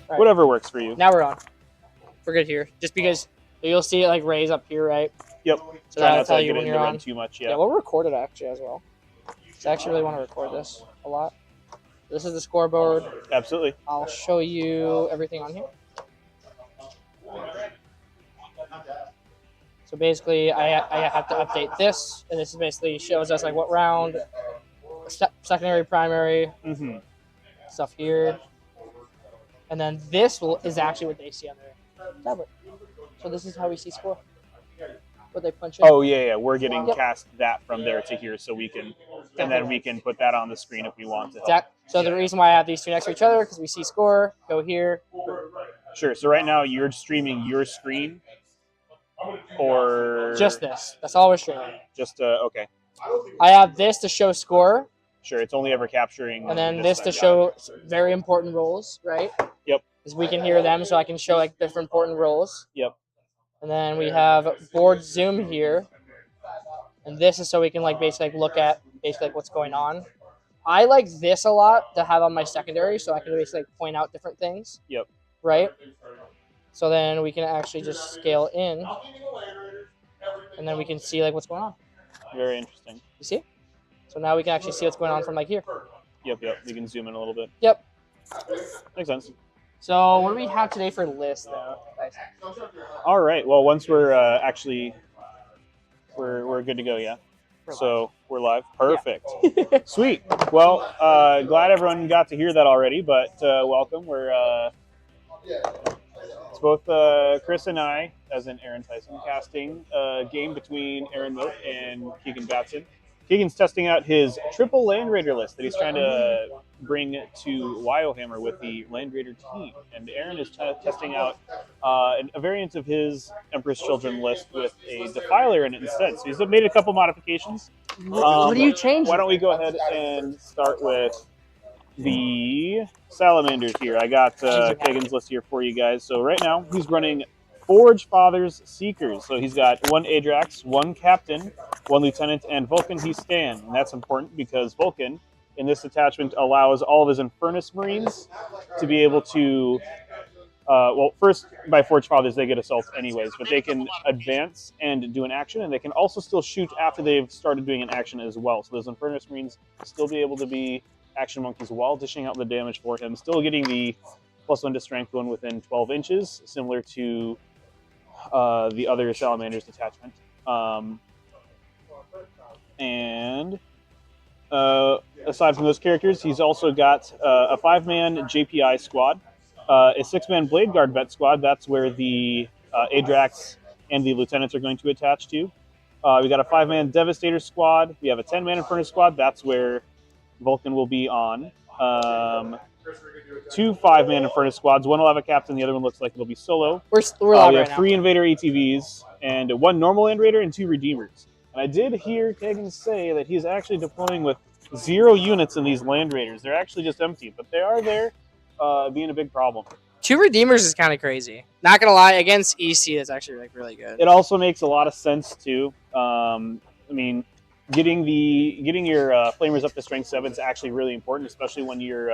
Right. Whatever works for you. Now we're on. We're good here. Just because you'll see it like raise up here, right? Yep. So Try that'll not tell to you get when it in you're the on. red too much. Yeah, we'll record it actually as well. So I actually really want to record this a lot. This is the scoreboard. Absolutely. I'll show you everything on here. So basically, I have to update this, and this basically shows us like what round, secondary, primary, stuff here, and then this is actually what they see on their tablet. So this is how we see score. What they punch in. Oh yeah. We're getting cast that from there to here, so we can, and then we can put that on the screen if we want to. Exactly. So the reason why I have these two next to each other because we see score. Go here. Sure. So right now you're streaming your screen, or just this. That's all we're streaming. Just okay. I have this to show score. Sure, it's only ever capturing. And then this to show very important roles, right? Yep. Because we can hear them, so I can show like different important roles. Yep. And then we have board zoom here, and this is so we can like basically like, look at basically like what's going on. I like this a lot to have on my secondary, so I can basically like, point out different things. Yep. Right. So then we can actually just scale in, and then we can see like what's going on. Very interesting. You see? So now we can actually see what's going on from like here. Yep. You can zoom in a little bit. Yep. Makes sense. So what do we have today for list though? All right. Well, once we're actually we're good to go. Yeah. We're live. Perfect. Yeah. Sweet. Well, glad everyone got to hear that already. But welcome. We're it's both Chris and I, as in Aaron Tyson, casting a game between Aaron Moat and Keegan Batson. Keegan's testing out his triple Land Raider list that he's trying to bring to Wyohammer with the Land Raider team. And Aaron is testing out a variant of his Emperor's Children list with a Defiler in it instead. So he's made a couple modifications. What do you change? Why don't we go ahead and start with the Salamanders here. I got Keegan's list here for you guys. So right now he's running Forge Father's Seekers. So he's got one Adrax, one Captain, one Lieutenant, and Vulcan he Stan. And that's important because Vulcan, in this attachment, allows all of his Infernus Marines to be able to, well, first, by Forge Fathers, they get assault anyways, but they can advance and do an action, and they can also still shoot after they've started doing an action as well. So those Infernus Marines still be able to be action monkeys while dishing out the damage for him, still getting the +1 to strength one within 12 inches, similar to the other Salamanders detachment. And aside from those characters, he's also got a 5-man JPI squad, a 6-man Blade Guard vet squad. That's where the Adrax and the Lieutenants are going to attach to. We got a 5-man Devastator squad. We have a 10-man Infernus squad. That's where Vulcan will be on. 2 5-man Infernus squads. One will have a captain. The other one looks like it'll be solo. We're live we right have now. 3 Invader ATVs and 1 normal Land Raider and 2 Redeemers. And I did hear Keegan say that he's actually deploying with 0 units in these Land Raiders. They're actually just empty, but they are there, being a big problem. 2 Redeemers is kind of crazy. Not gonna lie, against EC, that's actually like really good. It also makes a lot of sense too. I mean, getting your Flamers up to strength 7 is actually really important, especially when you're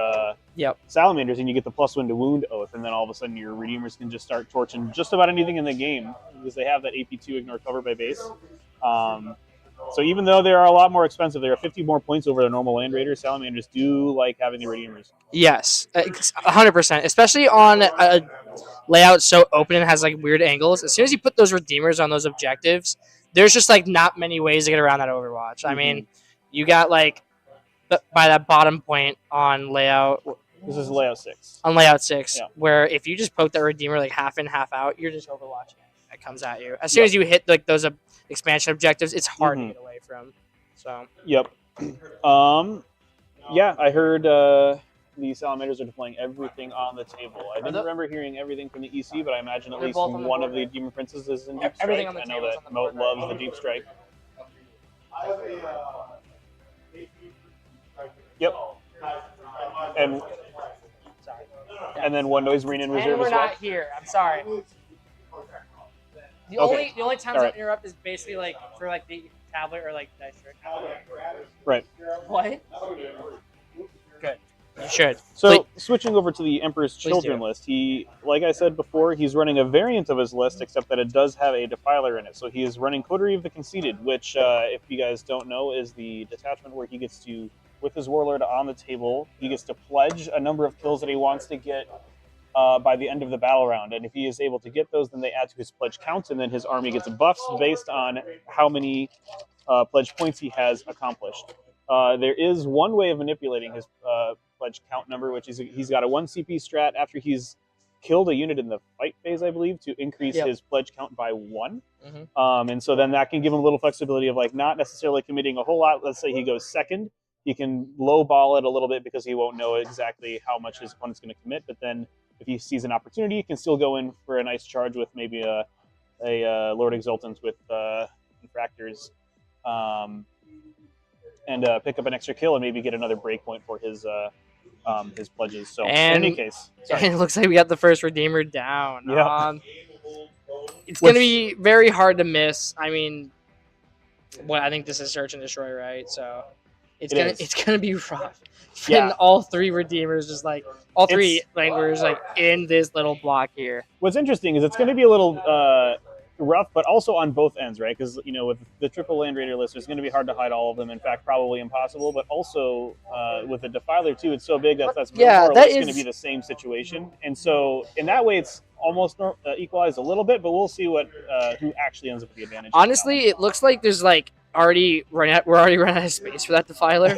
Salamanders and you get the +1 to wound oath, and then all of a sudden your Redeemers can just start torching just about anything in the game because they have that AP2 ignore cover by base. So even though they are a lot more expensive, they are 50 more points over the normal Land Raiders. Salamanders do like having the Redeemers. Yes, 100%. Especially on a layout so open and has like weird angles. As soon as you put those Redeemers on those objectives, there's just like not many ways to get around that Overwatch. I mean, you got like by that bottom point on layout. This is layout 6. On layout 6, where if you just poke that Redeemer like half in, half out, you're just Overwatching it. It comes at you. As soon as you hit like those expansion objectives, it's hard to get away from. So. Yep. Yeah, I heard the Salamanders are deploying everything on the table. I didn't remember hearing everything from the EC, but I imagine at least one of the Demon Princes is in Deep Strike. I know that Moat loves the Deep Strike. Yep. And then one Noise Marine in reserve as well. And we're not here. I'm sorry. The only times I interrupt is basically like for like the tablet or like dice trick. Right. What? Good. You should. So switching over to the Emperor's Please Children do. list, he, like I said before, he's running a variant of his list, except that it does have a Defiler in it. So he is running Coterie of the Conceited, which, if you guys don't know, is the detachment where he gets to, with his Warlord on the table, he gets to pledge a number of kills that he wants to get by the end of the battle round. And if he is able to get those, then they add to his pledge count, and then his army gets buffs based on how many pledge points he has accomplished. There is one way of manipulating his pledge count number, which is he's got a 1 CP strat after he's killed a unit in the fight phase, I believe, to increase his pledge count by 1. And so then that can give him a little flexibility of like not necessarily committing a whole lot. Let's say he goes second, he can lowball it a little bit because he won't know exactly how much his opponent's going to commit. But then if he sees an opportunity, he can still go in for a nice charge with maybe a Lord Exultant with infractors. And pick up an extra kill and maybe get another breakpoint for his pledges. So in any case, it looks like we got the first Redeemer down. Yeah. It's going to be very hard to miss. I mean, I think this is Search and Destroy, right? So it's gonna be rough. And all 3 Redeemers, just like all 3 Languors, like in this little block here. What's interesting is it's going to be a little rough, but also on both ends, right? Because with the triple Land Raider list, it's going to be hard to hide all of them. In fact, probably impossible. But also with the Defiler too, it's so big that's more or less going to be the same situation. And so in that way, it's almost equalized a little bit. But we'll see who actually ends up with the advantage. Honestly, it looks like there's like we're already running out of space for that Defiler.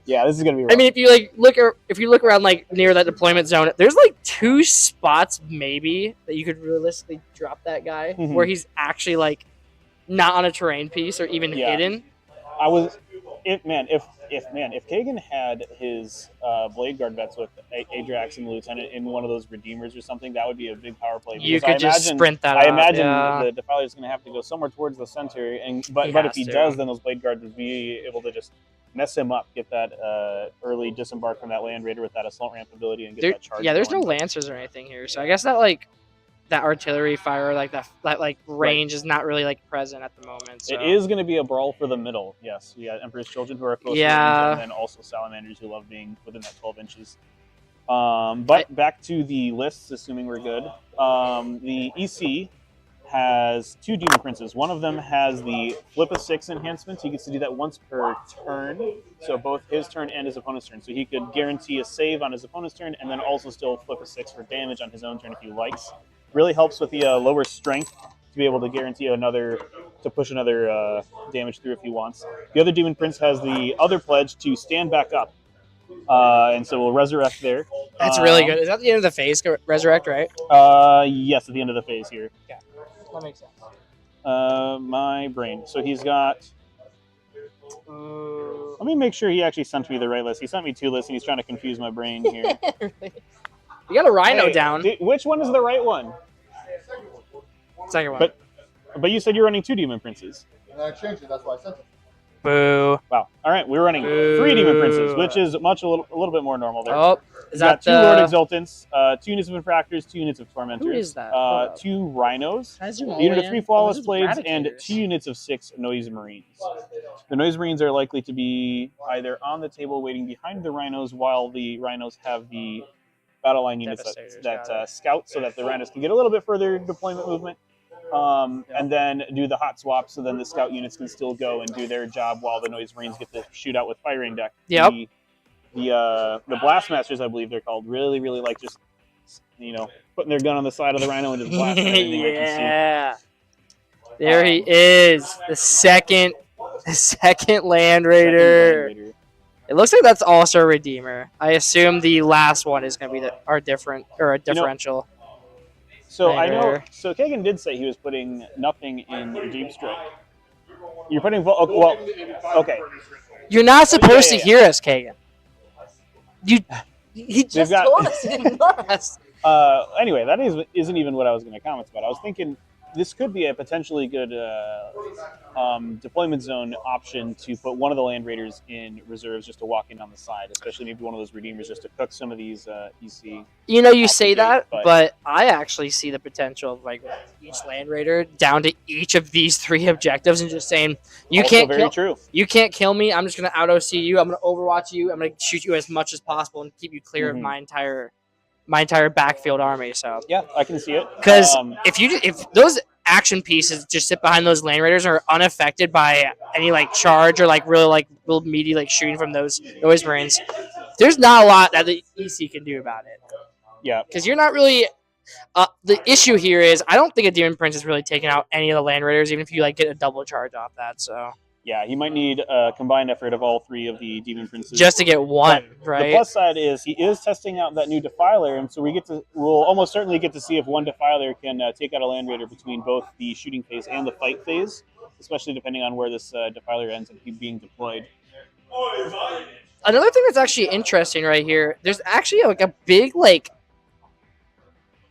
Yeah, this is gonna be rough. I mean, if you look around like near that deployment zone, there's like 2 spots maybe that you could realistically drop that guy where he's actually like not on a terrain piece or even hidden. If Kagan had his Blade Guard vets with Adrax and the Lieutenant in one of those Redeemers or something, that would be a big power play. You could just sprint that. I imagine the Defiler is going to have to go somewhere towards the center, but if he does, then those Blade Guards would be able to just mess him up, get that early disembark from that Land Raider with that assault ramp ability, and get that charge. Yeah, there's no Lancers or anything here, so I guess that artillery fire, like that range is not really like present at the moment. So. It is going to be a brawl for the middle. Yes, we got Emperor's Children who are close to range, and then also Salamanders who love being within that 12 inches. But back to the lists, assuming we're good. The EC has 2 Demon Princes. One of them has the Flip a 6 enhancement. He gets to do that once per turn, so both his turn and his opponent's turn. So he could guarantee a save on his opponent's turn and then also still flip a 6 for damage on his own turn if he likes. Really helps with the lower strength to be able to guarantee to push another damage through if he wants. The other Demon Prince has the other pledge to stand back up. And so we'll resurrect there. That's really good. Is that the end of the phase? Resurrect, right? Yes, at the end of the phase here. Yeah, that makes sense. My brain. So he's got... let me make sure he actually sent me the right list. He sent me 2 lists, and he's trying to confuse my brain here. You got a Rhino down. Which one is the right one? Second one. But you said you're running 2 Demon Princes. And I changed it. That's why I sent it. Boo. Wow. All right, we're running 3 Demon Princes, which is a little bit more normal there. Oh, is that 2 Lord Exultants, 2 units of Infractors, 2 units of Tormentors. Who is that? 2 Rhinos, a unit of 3 Flawless Blades, and 2 units of 6 Noise Marines. The Noise Marines are likely to be either on the table waiting behind the Rhinos, while the Rhinos have the battle line units that scout, so that the Rhinos can get a little bit further deployment movement. And then do the hot swap, so then the scout units can still go and do their job while the Noise Marines get to shoot out with firing deck. Yep. The Blast Masters, I believe they're called, really like just putting their gun on the side of the Rhino and just blasting everything. Yeah. There he is, the second Land Raider. It looks like that's also a Redeemer. I assume the last one is going to be a differential. So I know. So Kagan did say he was putting nothing in Deep Strike. You're putting okay. You're not supposed to hear us, Kagan. He just told us to ignore us. Anyway, that isn't even what I was going to comment about. I was thinking this could be a potentially good deployment zone option to put one of the Land Raiders in reserves just to walk in on the side, especially maybe one of those Redeemers just to cook some of these EC. You say that, but I actually see the potential of like each Land Raider down to each of these 3 objectives and just saying, you can't kill me. I'm just going to auto see you. I'm going to overwatch you. I'm going to shoot you as much as possible and keep you clear of my entire backfield army. So yeah, I can see it. Because if those action pieces just sit behind those Land Raiders are unaffected by any like charge or like real meaty like shooting from those noise marines, there's not a lot that the EC can do about it. Yeah, because you're not really. The issue here is I don't think a Demon Prince is really taking out any of the Land Raiders, even if you like get a double charge off that. So yeah, he might need a combined effort of all 3 of the Demon Princes just to get one. Right. The plus side is he is testing out that new Defiler, and so we'll almost certainly get to see if one Defiler can take out a Land Raider between both the shooting phase and the fight phase, especially depending on where this Defiler ends up being deployed. Another thing that's actually interesting right here, there's actually like a big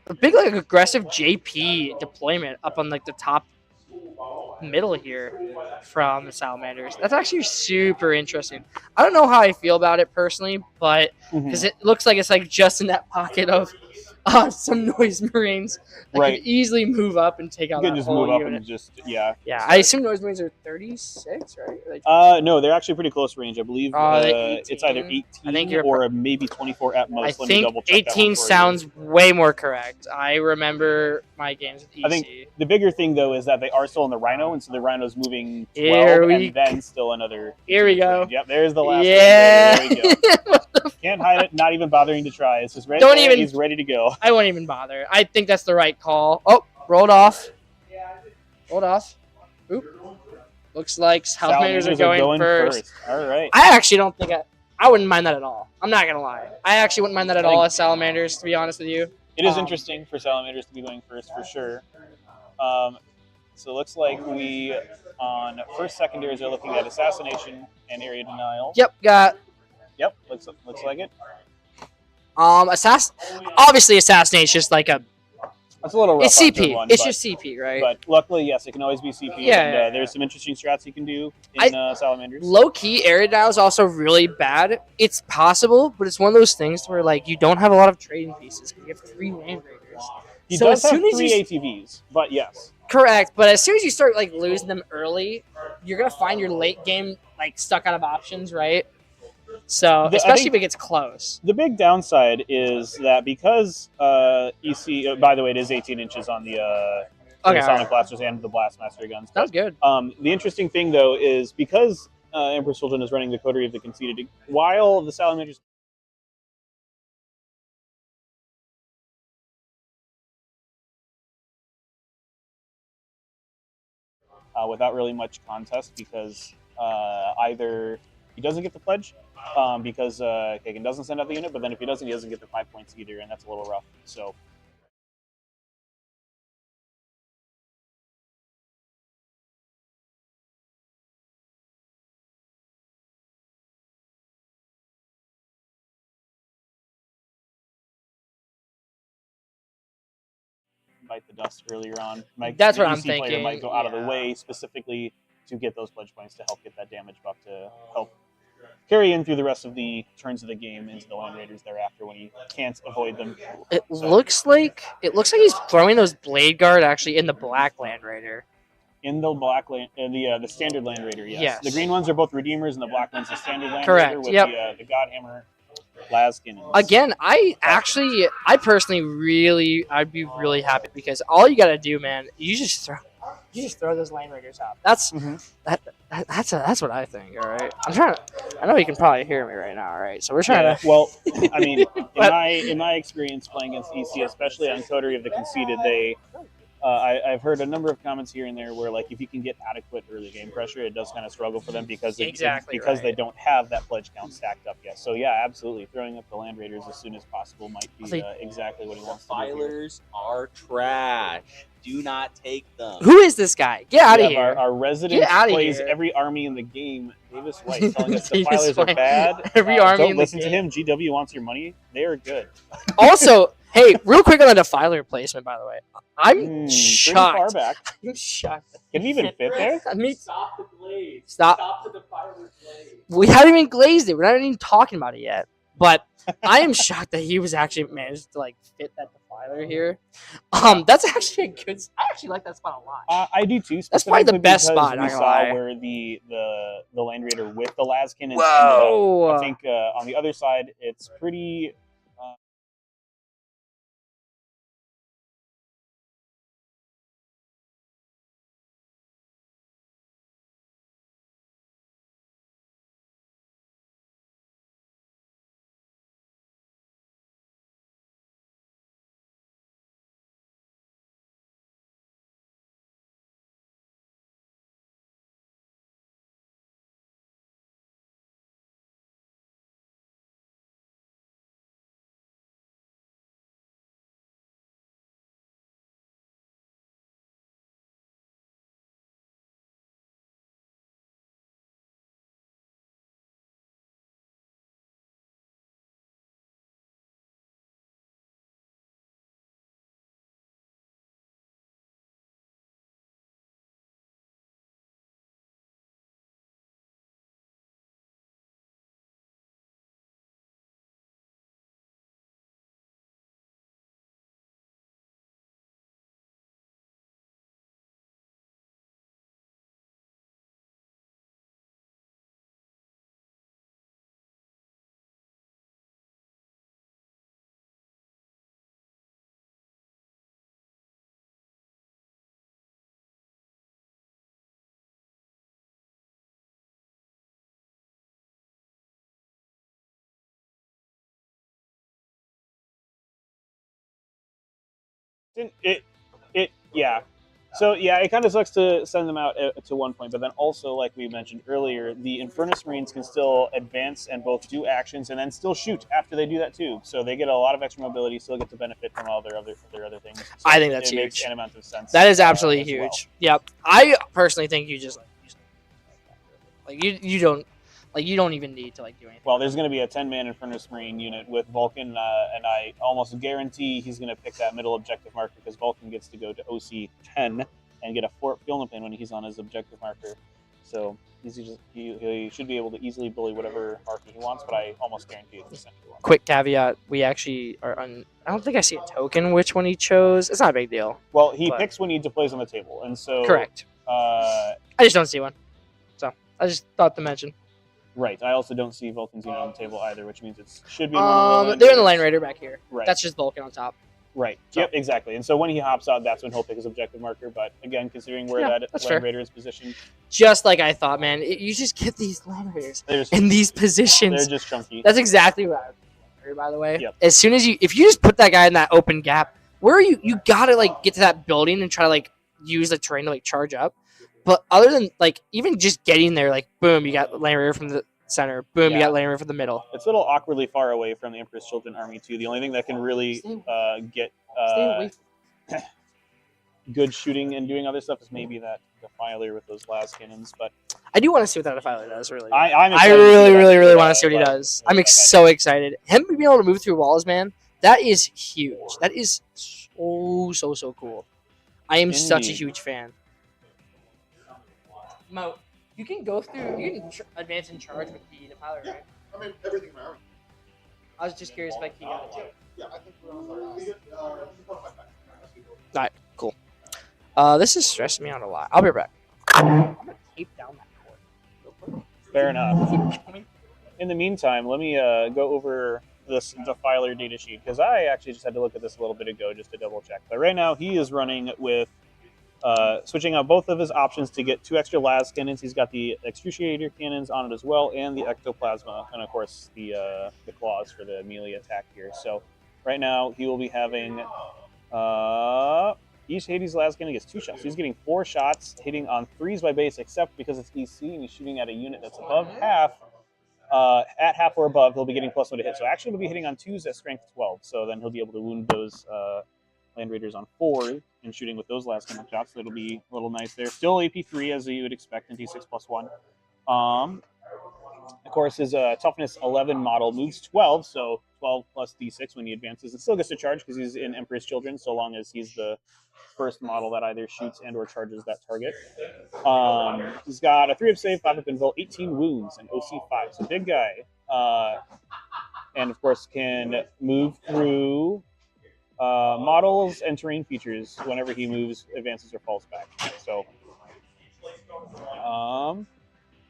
aggressive JP deployment up on like the top middle here from the Salamanders. That's actually super interesting. I don't know how I feel about it personally, but because it looks like it's like just in that pocket of some noise marines that can easily move up and take out that whole unit. Yeah. I assume noise marines are 36, right? No, they're actually pretty close range. I believe it's either 18 or maybe 24 at most. I think 18 sounds way more correct. I remember my games with EC. I think the bigger thing though is that they are still in the Rhino, and so the Rhino's moving 12 and then still another. Here we go. Yep, there's the last one. There we go. Can't hide it, not even bothering to try. It's just ready. He's ready to go. I won't even bother. I think that's the right call. Oh, rolled off. Oop. Looks like Salamanders are going first. All right. I actually don't think I wouldn't mind that at all. I'm not going to lie. I actually wouldn't mind that at all as Salamanders, to be honest with you. It is interesting for Salamanders to be going first for sure. So it looks like we, on first secondaries, are looking at Assassination and Area Denial. Yep, looks like it. Obviously, Assassination is just like it's a little rough. It's CP. It's just CP, right? But luckily, yes, it can always be CP. Yeah. There's some interesting strats you can do in Salamanders. Low key, Area Denial is also really bad. It's possible, but it's one of those things where like you don't have a lot of trading pieces because you have 3 Land Raiders. He does have 3 ATVs, but yes. Correct, but as soon as you start like losing them early, you're gonna find your late game like stuck out of options, right? So, especially if it gets close. The big downside is that because EC, by the way, it is 18 inches on the Sonic Blasters and the Blastmaster guns. That's good. The interesting thing, though, is because Emperor's Children is running the Coterie of the Conceited, while the Salamanders... without really much contest, because either he doesn't get the pledge, because Kagan doesn't send out the unit, but then if he doesn't, he doesn't get the 5 points either, and that's a little rough. So bite the dust earlier on. That's what I'm thinking. Player might go out of the way specifically to get those pledge points to help get that damage buff to help carry in through the rest of the turns of the game into the Land Raiders thereafter when he can't avoid them. It looks like he's throwing those Blade Guard actually in the Black Land Raider. In the Black Land, the standard Land Raider, yes. The green ones are both Redeemers, and the black one's the standard Land Raider with the Godhammer Laskin. Again, I personally I'd be really happy because all you gotta do, man, you just throw those Land Raiders out. That's what I think. All right, I know you can probably hear me right now. All right, so we're trying to. Well, I mean, in my experience playing against EC, especially on Coterie of the Conceited, I've heard a number of comments here and there where, like, if you can get adequate early game pressure, it does kind of struggle for them because they don't have that pledge count stacked up yet. So yeah, absolutely, throwing up the Land Raiders as soon as possible might be exactly what he wants to do. Defilers are trash. Do not take them. Who is this guy? Get out of here. Our resident plays every army in the game. Davis White telling us Defilers are bad. Every army in the game. Don't listen to him. GW wants your money. They are good. Also, Hey, real quick on the defiler placement, by the way. I'm Pretty shocked. far back. I'm shocked. Can it even fit there? I mean, Stop the glaze. Stop. the defiler glaze. we haven't even glazed it. We're not even talking about it yet. But I am shocked that he was actually managed to like fit that defiler here. That's actually a good. I actually like that spot a lot. I do too. That's probably the specifically best because spot, We not gonna saw lie. where the Land Raider with the Laskin ended Whoa. up. I think on the other side, it's pretty. Yeah. So yeah, it kind of sucks to send them out to one point, but then also, like we mentioned earlier, the Infernus Marines can still advance and both do actions and then still shoot after they do that too. So they get a lot of extra mobility, still get to benefit from all their other things. So I think that's it makes huge. an amount of sense. That is absolutely as huge. well. Yep. I personally think you just like you don't even need to like do anything. Well, there's going to be a 10-man Infernus Marine unit with Vulcan, and I almost guarantee he's going to pick that middle objective marker because Vulcan gets to go to OC 10 and get a field plan when he's on his objective marker. So he should be able to easily bully whatever marker he wants, but I almost guarantee it's the central one. Quick caveat: we actually are on. I don't think I see a token which one he chose. It's not a big deal. Well, he picks when he deploys on the table, and so correct. I just don't see one, so I just thought to mention. Right. I also don't see Vulcan's unit on the table either, which means it should be. They're in the Land Raider back here. Right. That's just Vulcan on top. Right. So. Yep. Exactly. And so when he hops out, that's when he'll pick his objective marker. But again, considering where that Land Raider is positioned, just like I thought, man, you just get these Land Raiders in these positions. They're just chunky. That's exactly what I was thinking, by the way. Yep. As soon as if you just put that guy in that open gap, where are you gotta like get to that building and try to like use the terrain to like charge up. But other than like even just getting there, like boom, you got Land Raider from the center. Boom, you got Land Raider from the middle. It's a little awkwardly far away from the Emperor's Children army too. The only thing that can really get good shooting and doing other stuff is maybe that defiler with those last cannons. But I do want to see what that defiler does. Really, I really want to see what he does. I'm so excited. Him being able to move through walls, man, that is huge. That is so cool. I am such a huge fan. Mo, you can go through. You can advance and charge with the defiler, right? I mean, everything around. I was just curious if I can got it too. Yeah, I think we're on Alright, cool. This is stressing me out a lot. I'll be right back. I'm gonna tape down that cord. Fair enough. In the meantime, let me go over this defiler data sheet because I actually just had to look at this a little bit ago just to double check. But right now he is running with switching out both of his options to get 2 extra las cannons. He's got the excruciator cannons on it as well, and the ectoplasma, and of course the claws for the melee attack here. So right now he will be having each Hades las cannon gets 2 shots. So he's getting 4 shots, hitting on 3s by base, except because it's EC and he's shooting at a unit that's above half. At half or above, he'll be getting +1 to hit. So actually, he'll be hitting on 2s at strength 12. So then he'll be able to wound those Land Raiders on 4 and shooting with those last cannon shots. So it'll be a little nice there. Still AP3 as you would expect in T6+1. Of course, his toughness 11 model moves 12, so 12 plus d6 when he advances. It still gets to charge because he's in Emperor's Children, so long as he's the first model that either shoots and or charges that target. He's got a 3 up save, 5 up invul, 18 wounds, and OC 5. So big guy. And of course can move through models and terrain features whenever he moves, advances, or falls back. So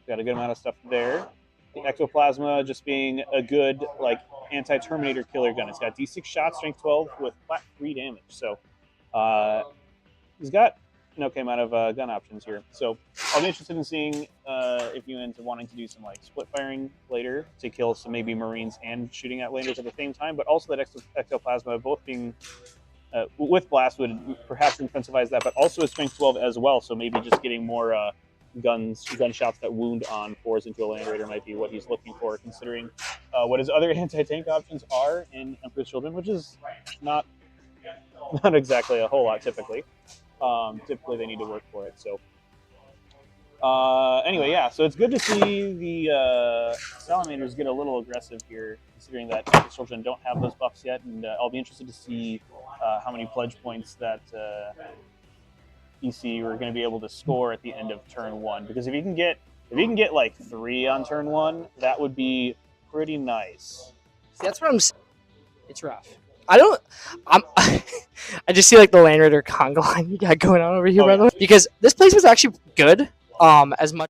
got a good amount of stuff there. The Ectoplasma just being a good like anti-Terminator killer gun. It's got D6 shots, strength 12 with flat 3 damage. So he's got an okay amount of gun options here. So I'll be interested in seeing if you end up wanting to do some like split firing later to kill some maybe Marines and shooting at landers at the same time, but also that Ectoplasma both being with Blast would perhaps incentivize that, but also a strength 12 as well. So maybe just getting more gunshots that wound on 4s into a Land Raider might be what he's looking for, considering what his other anti-tank options are in Emperor's Children, which is not exactly a whole lot typically. Typically they need to work for it. So anyway, yeah, so it's good to see the Salamanders get a little aggressive here, considering that Emperor's Children don't have those buffs yet, and I'll be interested to see how many pledge points that EC are going to be able to score at the end of turn 1, because if you can get like 3 on turn 1, that would be pretty nice. See, that's what I'm saying. It's rough. I just see like the Land Raider conga line you got going on over here, by the way, because this place was actually good. As much.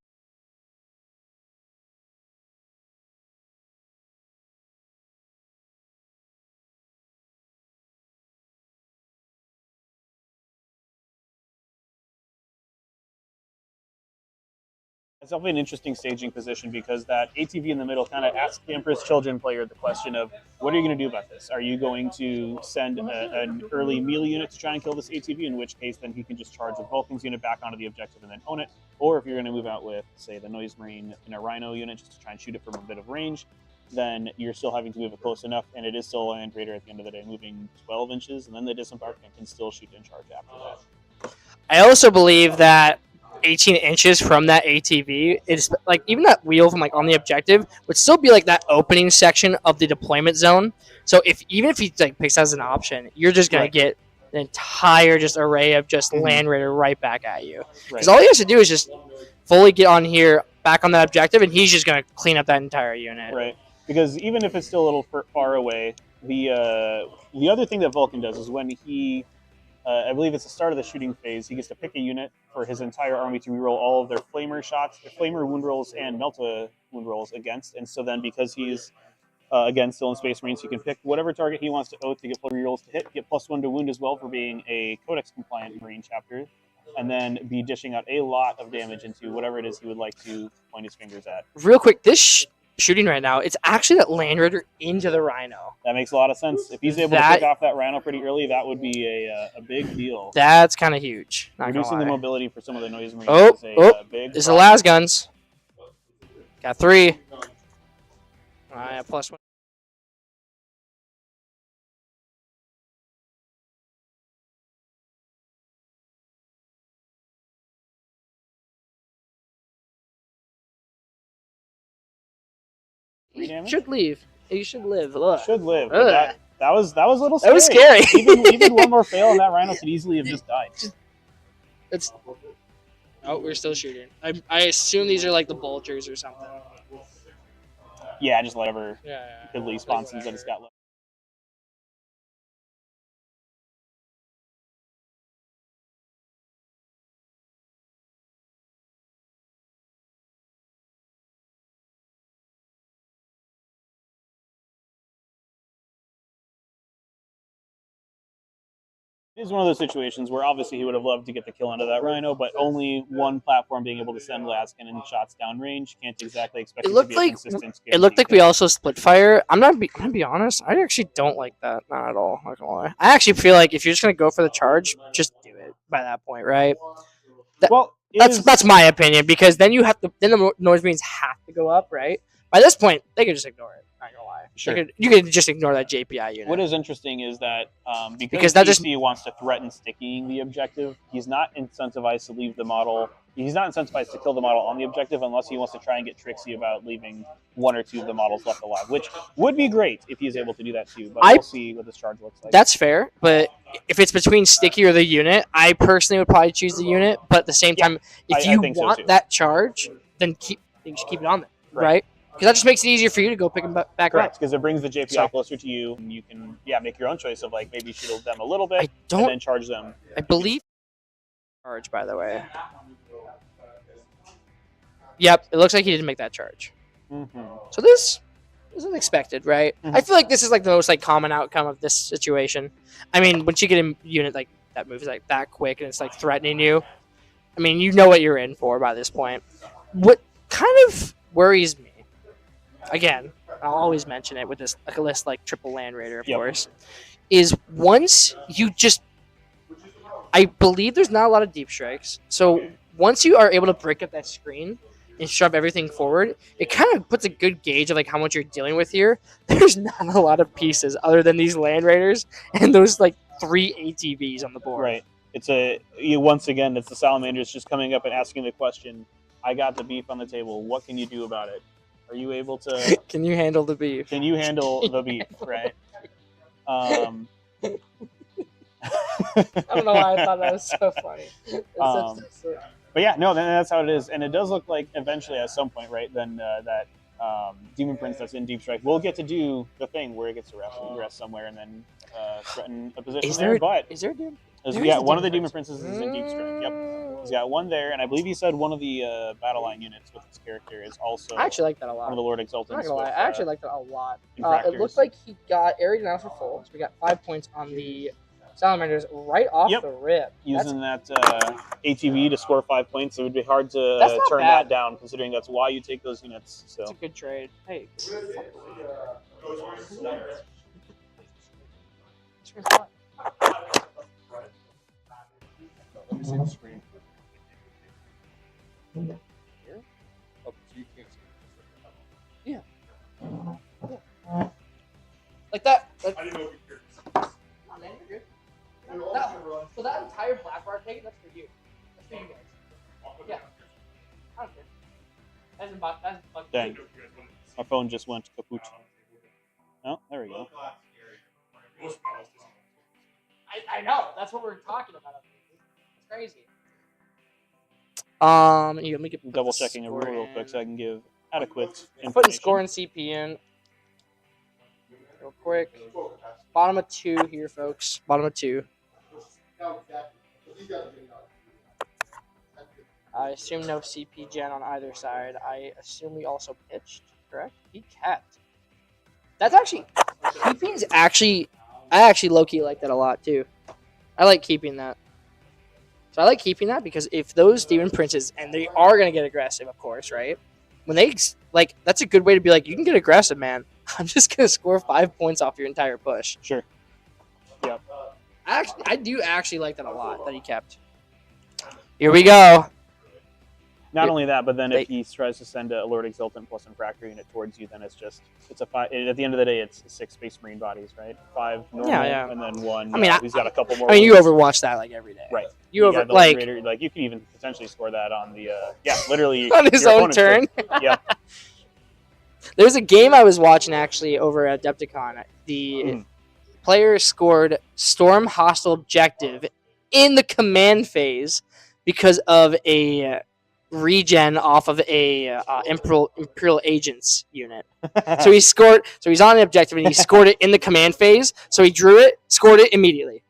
It's definitely an interesting staging position because that ATV in the middle kind of asks the Emperor's Children player the question of, what are you going to do about this? Are you going to send an early melee unit to try and kill this ATV, in which case then he can just charge a Vulcan's unit back onto the objective and then own it? Or if you're going to move out with, say, the Noise Marine in a Rhino unit just to try and shoot it from a bit of range, then you're still having to move it close enough, and it is still a Land Raider at the end of the day, moving 12 inches, and then the Disembarkment can still shoot and charge after that. I also believe that 18 inches from that ATV, it's like even that wheel from like on the objective would still be like that opening section of the deployment zone. So even if he like picks as an option, you're just gonna get an entire just array of just Land Raider right back at you. Because all he has to do is just fully get on here, back on that objective, and he's just gonna clean up that entire unit. Right. Because even if it's still a little far away, the other thing that Vulcan does is when he I believe it's the start of the shooting phase, he gets to pick a unit for his entire army to reroll all of their Flamer shots, their Flamer wound rolls, and Melta wound rolls against. And so then because he's, again, still in Space Marines, he can pick whatever target he wants to oath to get full rerolls to hit, get +1 to wound as well for being a Codex-compliant Marine chapter, and then be dishing out a lot of damage into whatever it is he would like to point his fingers at. Real quick, this shooting right now, it's actually that Land Raider into the Rhino. That makes a lot of sense. If he's able to pick off that Rhino pretty early, that would be a big deal. That's kind of huge. Reducing the mobility for some of the Noise Marines is a big This is the last guns. Got 3. +1. You should leave. You should live. Look. Should live. That was a little scary. That was scary. even one more fail and that Rhino could easily have just died. Oh, we're still shooting. I assume these are like the Bulgers or something. Yeah, just whatever. Yeah. Fiddly sponsons that it's got left. It is one of those situations where obviously he would have loved to get the kill into that Rhino, but only one platform being able to send las cannon shots downrange can't exactly expect it to be a consistent. It looked like we also split fire. I'm gonna be honest. I actually don't like that, not at all. Not gonna lie. I actually feel like if you're just gonna go for the charge, just do it by that point, right? That's my opinion, because then the Noise Marines have to go up, right? By this point, they can just ignore it. Not gonna lie. Sure. You can just ignore that JPI unit. What is interesting is that because that DC wants to threaten sticking the objective, he's not incentivized to leave the model he's not incentivized to kill the model on the objective unless he wants to try and get tricksy about leaving one or two of the models left alive, which would be great if he's able to do that too. But we'll see what this charge looks like. That's fair, but if it's between Sticky or the unit, I personally would probably choose the unit. But at the same time, if you want that charge, then you should keep it on there, right? Because that just makes it easier for you to go pick them back Correct, up. because it brings the JPI closer to you, and you can make your own choice of like maybe shield them a little bit and then charge them. I believe charge, by the way. Yep, it looks like he didn't make that charge. Mm-hmm. So this is expected, right? Mm-hmm. I feel like this is like the most like common outcome of this situation. I mean, once you get a unit like that moves like that quick and it's like threatening you, I mean, you know what you're in for by this point. What kind of worries me, again, I'll always mention it with this like a list like Triple Land Raider, of course, is once you just, I believe there's not a lot of deep strikes, so once you are able to break up that screen and shove everything forward, it kind of puts a good gauge of like how much you're dealing with here. There's not a lot of pieces other than these Land Raiders and those like 3 ATVs on the board. Right. Once again, it's the Salamanders just coming up and asking the question, I got the beef on the table. What can you do about it? Are you able to... Can you handle the beef? Can you handle the beef, right? I don't know why I thought that was so funny. But yeah, no, that's how it is. And it does look like eventually at some point, right, then that Demon Prince that's in Deep Strike will get to do the thing where it gets to rest somewhere and then threaten a position is there. One of the Demon Princes is in Deep Strike, yep. He's got one there, and I believe he said one of the Battle Line units with his character is also... I actually like that a lot. One of the Lord Exaltants. I'm not gonna lie, I actually like that a lot. It looks like he got Area Denial for full, so we got 5 points on the Salamanders right off the rip. Using that ATV to score 5 points, it would be hard to turn that down, considering that's why you take those units. So it's a good trade. Hey. Let me see the screen. Here? Oh, so you can't see it. Yeah. Like that. I didn't know if you could. Oh, man, you're good. So that entire black bar take, that's for you. That's for you guys. Yeah. I don't care. That's dang. My phone just went kaput. Oh, there we go. I know. That's what we're talking about. It's crazy. Let me get double checking a rule real quick so I can give adequate information. Putting score and CP in real quick. Bottom of 2 here, folks. Bottom of 2. I assume no CP gen on either side. I assume we also pitched, correct? He kept. That's actually... Keeping's actually... I actually low-key like that a lot, too. I like keeping that. So I like keeping that because if those Demon Princes... And they are going to get aggressive, of course, right? When they... Like, that's a good way to be like, you can get aggressive, man. I'm just going to score 5 points off your entire push. Sure. Yep. I do actually like that a lot, that he kept. Here we go. Not only that, but then if he tries to send a Lord Exultant plus Infractor unit towards you, then it's a 5. At the end of the day, it's 6 Space Marine bodies, right? 5 normal, and then 1. I mean, he's got a couple more. I mean, you Overwatch that like every day, right? You over like Raider, like you could even potentially score that on the literally on his own turn. Yeah. There's a game I was watching actually over at Adepticon. The player scored Storm Hostile Objective in the command phase because of a regen off of a Imperial Agents unit. So he scored. So he's on the objective and he scored it in the command phase. So he drew it, scored it immediately.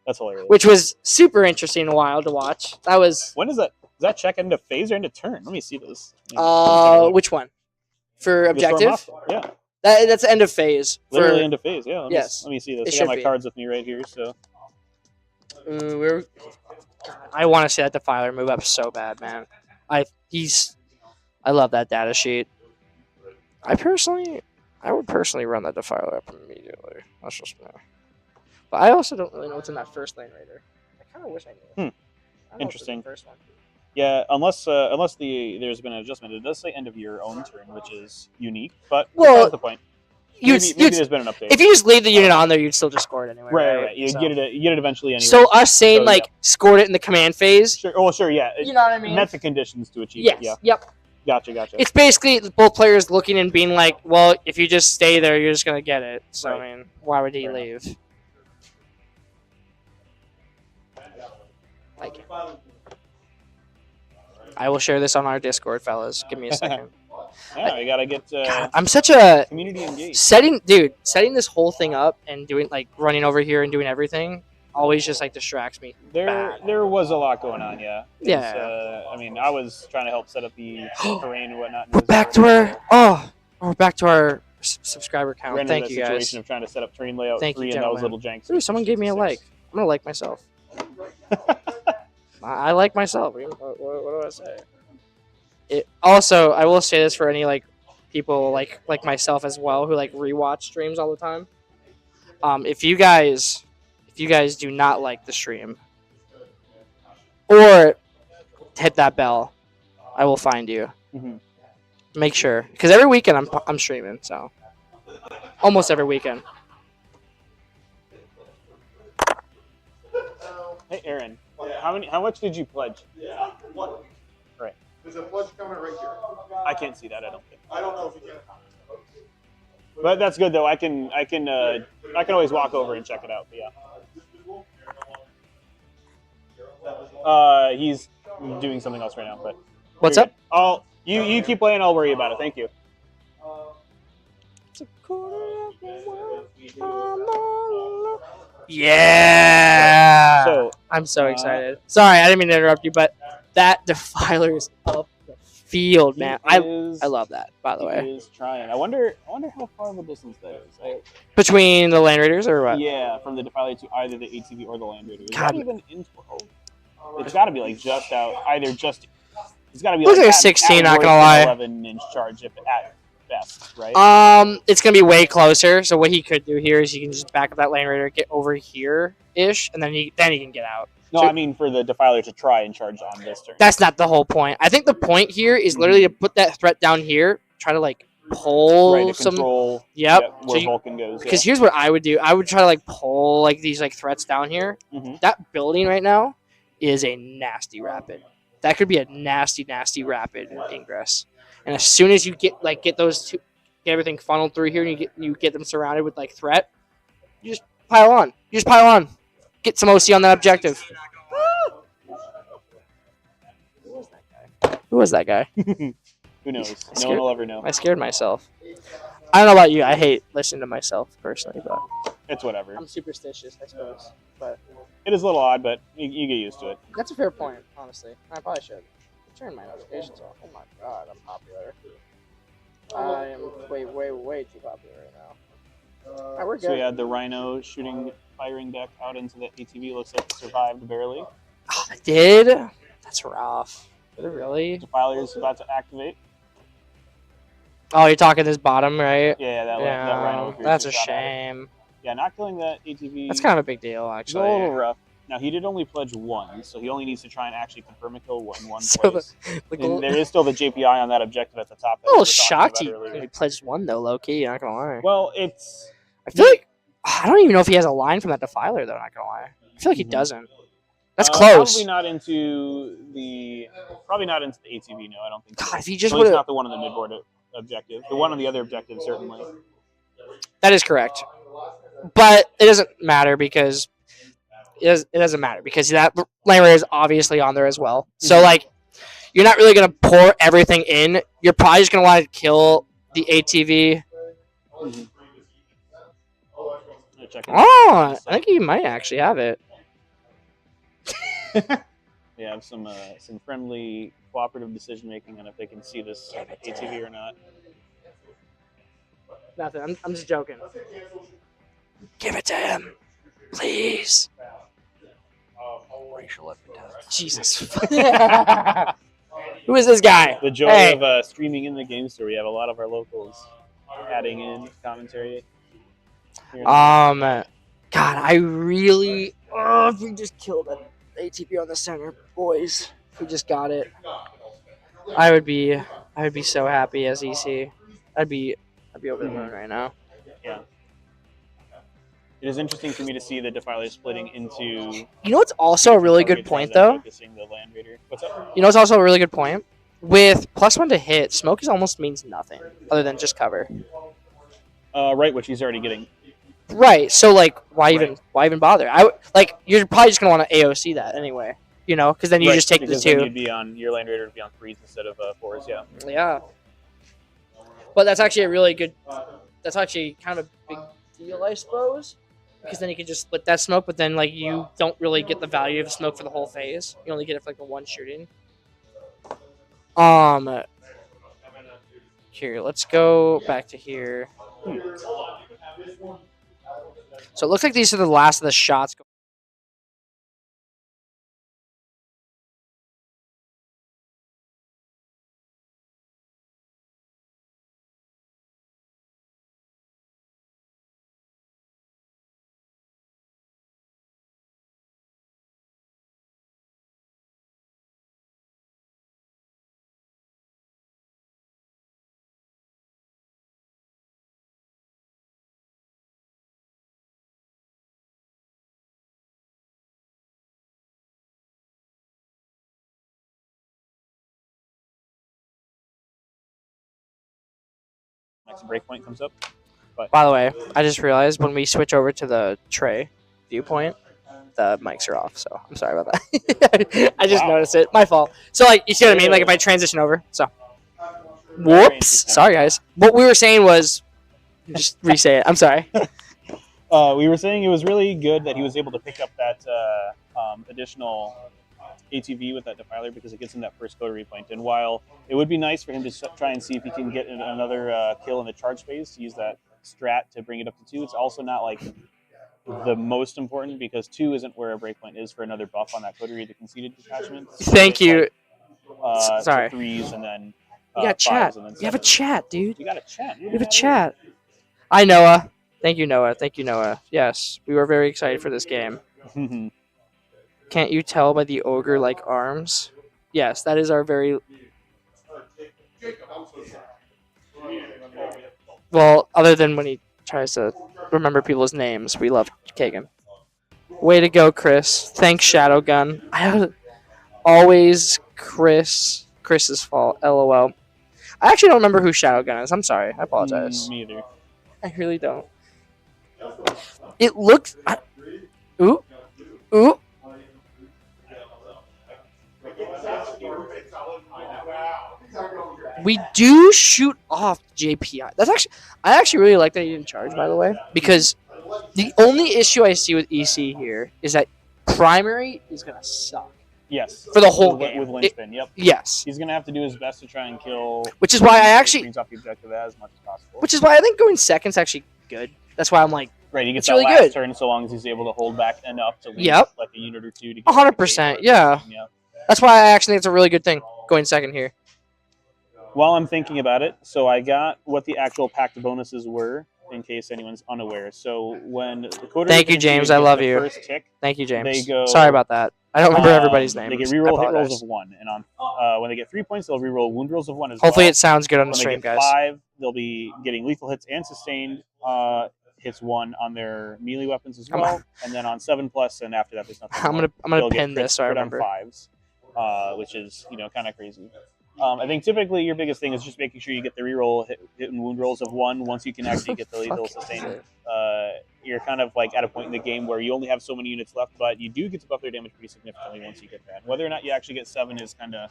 That's hilarious. Which was super interesting and wild to watch. That was. When is that? Does that check into phase or into turn? Let me see this. Which one? For objective? Yeah. That's end of phase. Literally end of phase. Yeah. Let me see this. I got my cards with me right here. So. I want to see that Defiler move up so bad, man. I love that data sheet. I would personally run that Defiler up immediately. That's just me. But I also don't really know what's in that first lane raider. I kind of wish I knew. Interesting. First one. Yeah, unless there's been an adjustment, it does say end of your own turn, which is unique. But well, that's the point. maybe there's been an update. If you just leave the unit on there, you'd still just score it anyway. Right. You get it eventually anyway. So us saying So, scored it in the command phase. Sure. Oh, sure. Yeah. You know what I mean? Met the conditions to achieve Yes. it. Yeah. Yep. Gotcha. It's basically both players looking and being like, well, if you just stay there, you're just gonna get it. So Right. I mean, why would he leave? Like, I will share this on our Discord, fellas. Give me a second. Yeah, we gotta get God, I'm such a community engaged. setting this whole thing up and doing running over here and doing everything always just distracts me. There was a lot going on, yeah. Yeah. I mean, I was trying to help set up the terrain and whatnot. We're back to our subscriber count. Ran Thank into you that guys. situation of trying to set up terrain layout Thank you, 3 and that was gentlemen. little janks. Ooh, someone gave me a like. I'm gonna like myself. I like myself. What do I say? Also, I will say this for any people like myself as well who rewatch streams all the time. If you guys do not like the stream or hit that bell, I will find you. Mm-hmm. Make sure, because every weekend I'm streaming, so almost every weekend. Hey, Aaron, how much did you pledge? Right. There's a pledge counter right here. I can't see that. I don't think. I don't know if you can. But that's good though. I can always walk over and check it out. But yeah. He's doing something else right now. But What's you're up? good. You keep playing. I'll worry about it. Thank you. Yeah. So I'm so excited. Sorry, I didn't mean to interrupt you, but that defiler is up the field, man. I love that. By the way, he is trying. I wonder how far of a distance that is. Between the Land Raiders or what? Yeah, from the defiler to either the ATV or the Land Raider. Is God. that even in 12? It's got to be just out. It's got to be Looks like a at 16. Not worst gonna lie. 11-inch charge at best, right? It's gonna be way closer. So what he could do here is he can just back up that Land Raider, get over here ish, and then he can get out. No, So- I mean for the defiler to try and charge on this turn. That's not the whole point. I think the point here is literally to put that threat down here, try to pull right, to some. control Yep. where Vulcan goes. Because here's what I would do. I would try to pull these threats down here. Mm-hmm. That building right now is a nasty rapid. That could be a nasty rapid ingress. And as soon as you get those two, get everything funneled through here, and you get them surrounded with threat, you just pile on. Get some OC on that objective. Who was that guy? Who knows? No one will ever know. I scared myself. I don't know about you. I hate listening to myself personally, but It's whatever. I'm superstitious, I suppose. But It is a little odd, but you get used to it. that's a fair point, honestly. I probably should turn my notifications off. Oh my god, I'm popular. I am way too popular right now. Alright, we're good. So we had the Rhino firing deck out into the ATV. Looks like it survived barely. Oh, I did? That's rough. Did it really? Defiler is about to activate. Oh, you're talking this bottom, right? Yeah, that Rhino. That's a just got at it. shame. Yeah, not killing that ATV. That's kind of a big deal, It's a little actually. rough. Now, he did only pledge 1, so he only needs to try and actually confirm a kill in one So place. the And there is still the JPI on that objective at the top. That a we little were talking shocked about he earlier. pledged one, though, low-key, not gonna lie. Well, it's... I feel like... I don't even know if he has a line from that defiler, though, not gonna lie. I feel like he doesn't. That's close. Probably not into the ATV, no, I don't think so. God, if he just At least would've- not the one on the midboard objective. The one on the other objective, certainly. That is correct. But it doesn't matter because it doesn't matter because that Land Raider is obviously on there as well. So you're not really gonna pour everything in. You're probably just gonna want to kill the ATV. Mm-hmm. Oh, I think he might actually have it. We have some friendly cooperative decision making on if they can see this ATV or not. Nothing. I'm just joking. Give it to him, please. Racial epithet. Jesus. Who is this guy? The joy Hey. of streaming in the game store. We have a lot of our locals adding in commentary. Here and there. God, I really. Oh, if we just killed an ATP on the center, boys. If we just got it, I would be so happy as EC. I'd be over the moon right now. Yeah. It is interesting for me to see the Defiler splitting into. You know what's also a really good point, though? Focusing the Land Raider. What's up? You know what's also a really good point? With +1 to hit, smoke almost means nothing other than just cover. Right, which he's already getting. Right. So like, why even bother? You're probably just gonna want to AOC that anyway. You know, because then you just take the then 2. you'd be on your Land Raider would be on 3s instead of 4s. Yeah. Yeah. But that's actually a really good. That's actually kind of a big deal, I suppose, because then you can just split that smoke. But then like you don't really get the value of smoke for the whole phase. You only get it for like the 1 shooting. Here, let's go back to here. So it looks like these are the last of the shots. Next breakpoint comes up. But By the way, I just realized when we switch over to the tray viewpoint, the mics are off. So I'm sorry about that. I just noticed it. My fault. So like, you see what I mean? Like if I transition over. So, whoops. Sorry guys. What we were saying was, just re-say it. I'm sorry. We were saying it was really good that he was able to pick up that additional ATV with that Defiler because it gets him that first Coterie point. And while it would be nice for him to try and see if he can get another kill in the charge phase to use that strat to bring it up to 2, it's also not like the most important because 2 isn't where a breakpoint is for another buff on that Coterie, the conceded detachment. So Thank you. Like, sorry. 3s and then you got chat. And then you have a chat, dude. You got a chat. You have a chat. Hi, Noah. Thank you, Noah. Thank you, Noah. Yes, we were very excited for this game. Can't you tell by the ogre-like arms? Yes, that is our very... Well, other than when he tries to remember people's names, we love Kagan. Way to go, Chris. Thanks, Shadowgun. Always Chris's fault. LOL. I actually don't remember who Shadowgun is. I'm sorry. I apologize. Me either. I really don't. It looks... Ooh. Ooh. We do shoot off JPI. I actually really like that he didn't charge, by the way, because the only issue I see with EC here is that primary is gonna suck. Yes. For the whole game. With Lynchpin, yep. Yes. He's gonna have to do his best to try and kill. Which is why I actually. Brings off the objective as much as possible. Which is why I think going second's actually good. That's why I'm like. Right, he gets that really last good turn so long as he's able to hold back enough to leave like a unit or 2 to get 100%, yeah. That's why I actually think it's a really good thing going second here. While I'm thinking about it, so I got what the actual packed bonuses were in case anyone's unaware. So when the Coterie Thank you, James. I love you. First tick, thank you, James. They go, sorry about that. I don't remember everybody's name. They get reroll hit rolls of 1, and on when they get 3 points, they'll reroll wound rolls of 1 as Hopefully well. it sounds good on the when stream, they get guys. 5, they'll be getting lethal hits and sustained hits 1 on their melee weapons as well, and then on 7+, and after that there's nothing. I'm gonna pin this so I remember. 5s, which is kind of crazy. I think typically your biggest thing is just making sure you get the reroll hit and wound rolls of 1. Once you can actually get the lethal sustain, you're kind of like at a point in the game where you only have so many units left, but you do get to buff their damage pretty significantly once you get that. Whether or not you actually get 7 is kind of,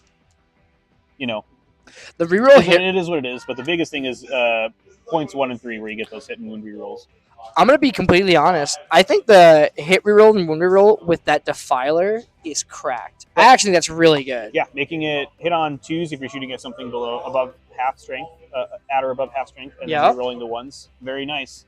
the reroll hit. It is what it is, but the biggest thing is points 1 and 3 where you get those hit and wound rerolls. I'm going to be completely honest. I think the hit reroll and wound reroll with that Defiler is cracked. I actually think that's really good. Yeah, making it hit on 2s if you're shooting at something above half strength, at or above half strength, and then rolling the 1s. Very nice.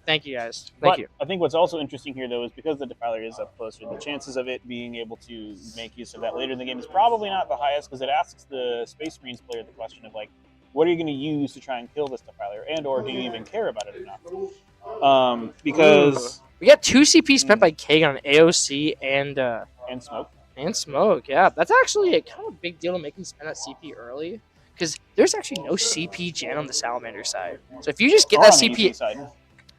Thank you, guys. Thank you. I think what's also interesting here, though, is because the Defiler is up closer, the chances of it being able to make use of that later in the game is probably not the highest, because it asks the Space Marines player the question of, like, what are you going to use to try and kill this Defiler, and or do you even care about it enough? Because we got 2 CP spent by Kagan on AOC and smoke. And smoke, yeah. That's actually a kind of big deal to make him spend that CP early. because there's actually no CP gen on the Salamander side. So if you just get Or that on the CP, EC side.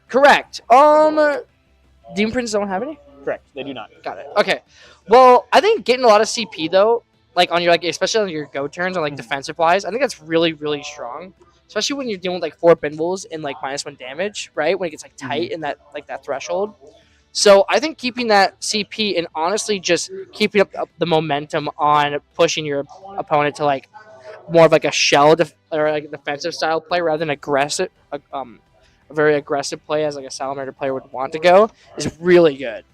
correct. Demon Prince don't have any. Correct. They do not. Got it. Okay. Well, I think getting a lot of CP though, like on your especially on your go turns on defensive wise, I think that's really really strong. Especially when you're dealing with 4 Binbles and -1 damage, right? When it gets tight in that that threshold. So I think keeping that CP and honestly just keeping up the momentum on pushing your opponent to more of a shell or a defensive style play rather than aggressive, a very aggressive play as a Salamander player would want to go is really good.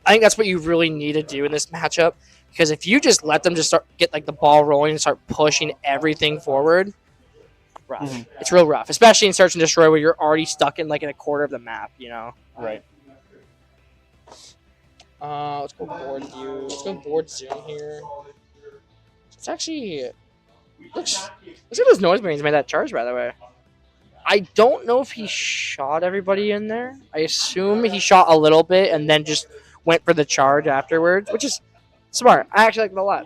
I think that's what you really need to do in this matchup because if you just let them just start get the ball rolling and start pushing everything forward, rough. It's real rough, especially in Search and Destroy where you're already stuck in in a quarter of the map. Right. Let's go board view. Let's go board zoom here. It's actually looks at those noise marines made that charge, by the way. I don't know if he shot everybody in there. I assume he shot a little bit and then just went for the charge afterwards, which is smart. I actually like it a lot.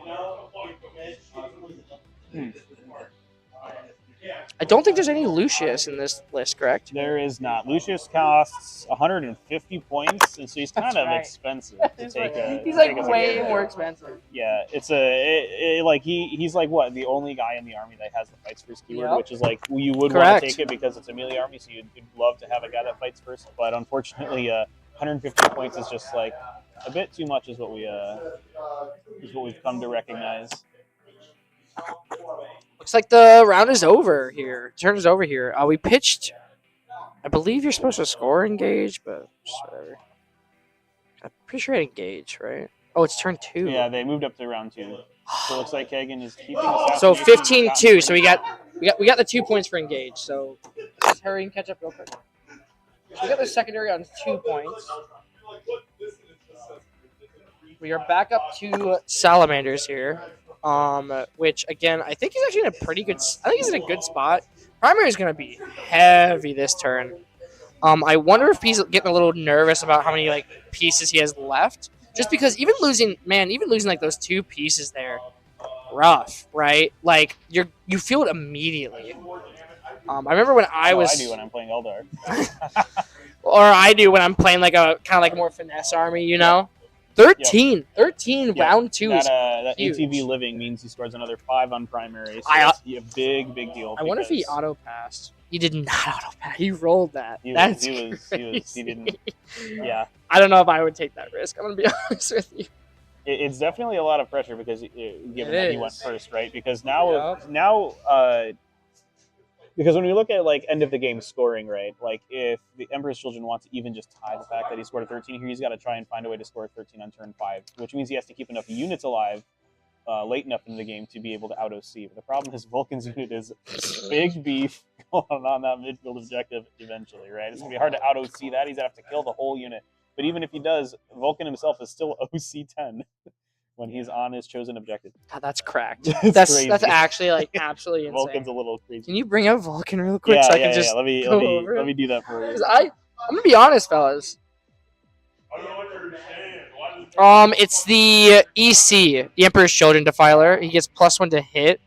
I don't think there's any Lucius in this list, correct? There is not. Lucius costs 150 points, and so he's kind of expensive to take a. He's way more expensive. Yeah, it's he's what, the only guy in the army that has the fights first keyword, which is you would want to take it because it's a melee army, so you'd love to have a guy that fights first. But unfortunately, 150 points is just a bit too much, is what we've come to recognize. Looks like the round is over here. Turn is over here. We pitched. I believe you're supposed to score engage, but whatever. I'm pretty sure I engage, right? Oh, it's turn 2. Yeah, they moved up to round 2. So it looks like Kagan is keeping So 15-2. So we got the 2 points for engage. So let's hurry and catch up real quick. So we got the secondary on 2 points. We are back up to Salamanders here. Which again, I think he's actually in a pretty good. I think he's in a good spot. Primary is going to be heavy this turn. I wonder if he's getting a little nervous about how many pieces he has left. Just because even losing those 2 pieces there, rough, right? You feel it immediately. I remember when I do when I'm playing Eldar, or I do when I'm playing a kind of more finesse army, 13 round 2 is that huge. ATV living means he scores another 5 on primary. So that's a big deal. I wonder if he auto passed. He did not auto pass. He rolled that. He didn't. Yeah. I don't know if I would take that risk. I'm gonna be honest with you. It's definitely a lot of pressure because given that he went first, right? Because because when we look at end of the game scoring, right? If the Emperor's Children wants to even just tie the fact that he scored a 13 here, he's got to try and find a way to score a 13 on turn 5, which means he has to keep enough units alive late enough in the game to be able to out-OC. But the problem is Vulcan's unit is big beef going on that midfield objective eventually, right? It's going to be hard to out-OC that. He's going to have to kill the whole unit. But even if he does, Vulcan himself is still OC 10 when he's on his chosen objective. God, that's cracked. That's crazy. That's actually crazy. Vulcan's a little crazy. Can you bring up Vulcan real quick so I can just let me do that for you. I'm gonna be honest, fellas. It's the EC, the Emperor's Children Defiler. He gets +1 to hit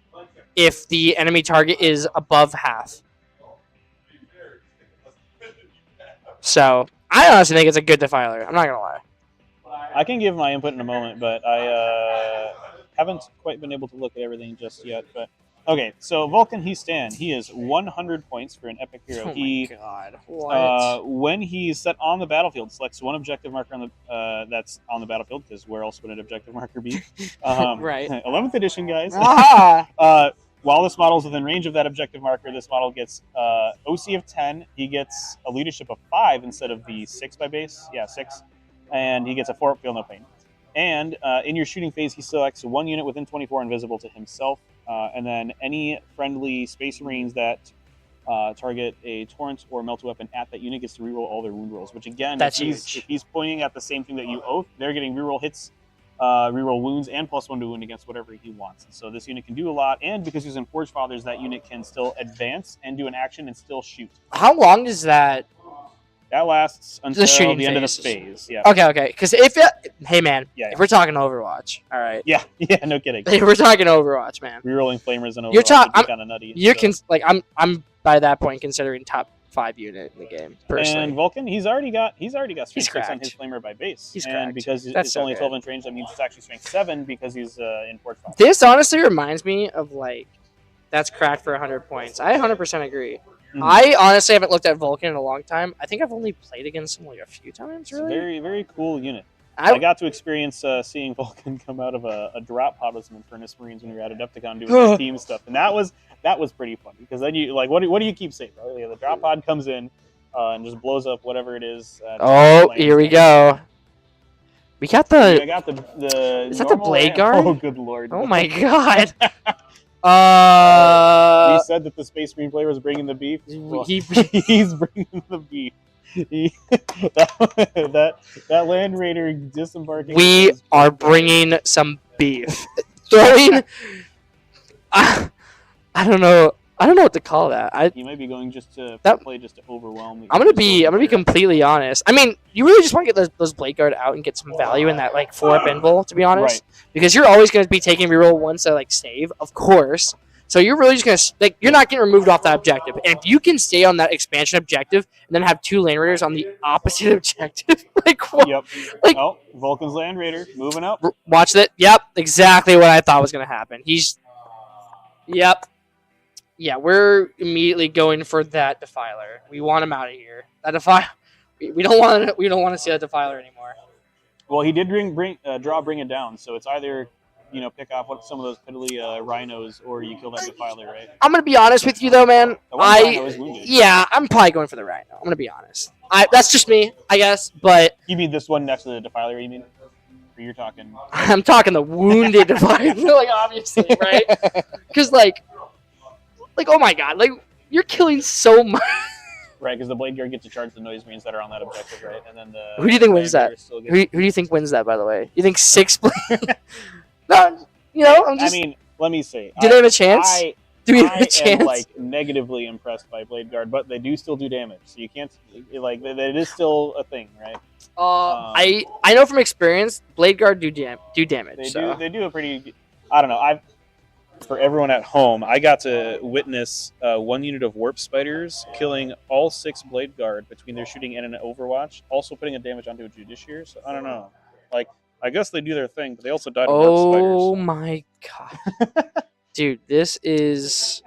if the enemy target is above half. So I honestly think it's a good Defiler. I'm not gonna lie. I can give my input in a moment, but I haven't quite been able to look at everything just yet. But okay, so Vulcan, he is 100 points for an epic hero. Oh my god! What? When he's set on the battlefield, selects one objective marker on the that's on the battlefield, because where else would an objective marker be? Right. 11th edition, guys. Ah! While this model is within range of that objective marker, this model gets OC of 10. He gets a leadership of 5 instead of the 6 by base. Yeah, 6. And he gets a 4 feel no pain. And in your shooting phase, he selects one unit within 24 invisible to himself. And then any friendly Space Marines that target a Torrent or Melt Weapon at that unit gets to reroll all their wound rolls. Which again, if he's pointing at the same thing that you oath, they're getting reroll hits, reroll wounds, and +1 to wound against whatever he wants. And so this unit can do a lot. And because he's in Forge Fathers, that unit can still advance and do an action and still shoot. How long does that That lasts until shooting the end of the phase. phase. Yeah. Okay. Because hey man, Yeah. if we're talking Overwatch, all right. Yeah. No kidding. If we're talking Overwatch, man. Rerolling flamers and You're Overwatch would be kind of nutty. I'm by that point considering top 5 unit in the game personally. And Vulcan, he's already got strength 6 on cracked. his flamer by base. He's and cracked. because That's it's so only good. 12-inch range, that means it's actually strength 7 because he's in Forge 5. This honestly reminds me of like that's cracked for 100 points. I 100% agree. Mhm. I honestly haven't looked at Vulcan in a long time. I think I've only played against him like a few times. It's a Really, very, very cool unit. I got to experience seeing Vulcan come out of a drop pod with some Infernus Marines when we were at Adepticon doing some team stuff, and that was pretty funny because then you like what do you keep saying? Right? Yeah, the drop pod comes in and just blows up whatever it is. Here we go. We got the. I got the. Is that the Blade Guard? Oh, good lord! Oh my god. He said that the Space Marine player was bringing the beef. Well, he's bringing the beef. That Land Raider disembarking. We are bringing some beef. Throwing. I don't know. I don't know what to call that. He might be going just to overwhelm. I'm gonna be completely honest. I mean, you really just want to get those Blade Guard out and get some value in that like 4-up invul, to be honest. Right. Because you're always gonna be taking reroll ones to like save, of course. So you're really just gonna you're not getting removed off that objective. And if you can stay on that expansion objective and then have 2 Land Raiders on the opposite objective, like what? Yep. Like Vulcan's Land Raider moving up. Watch that. Yep, exactly what I thought was gonna happen. Yep. Yeah, we're immediately going for that Defiler. We want him out of here. That Defiler. We don't want to see that Defiler anymore. Well, he did bring it down. So it's either pick off some of those piddly rhinos or you kill that Defiler, right? I'm gonna be honest with you though, man. Rhino is wounded. Yeah, I'm probably going for the Rhino. I'm gonna be honest. That's just me, I guess. But you mean this one next to the Defiler? You mean? Or you're talking? I'm talking the wounded Defiler. Like obviously, right? Because like, oh my god, like you're killing so much. Right, because the Blade Guard gets to charge the Noise Marines that are on that objective, right? And then Who do you think wins that? Who do you think wins that? By the way, you think 6? No, I'm just. I mean, let me see. Do they have a chance? Do we have a chance? am like negatively impressed by Blade Guard, but they do still do damage, so you can't like it is still a thing, right? I know from experience, Blade Guard do damage. They do a pretty. I don't know. For everyone at home, I got to witness 1 unit of Warp Spiders killing all 6 Blade Guard between their shooting and an Overwatch, also putting a damage onto a Judiciary. So I don't know. Like, I guess they do their thing, but they also died of Warp Spiders. Oh my god. Dude, this is...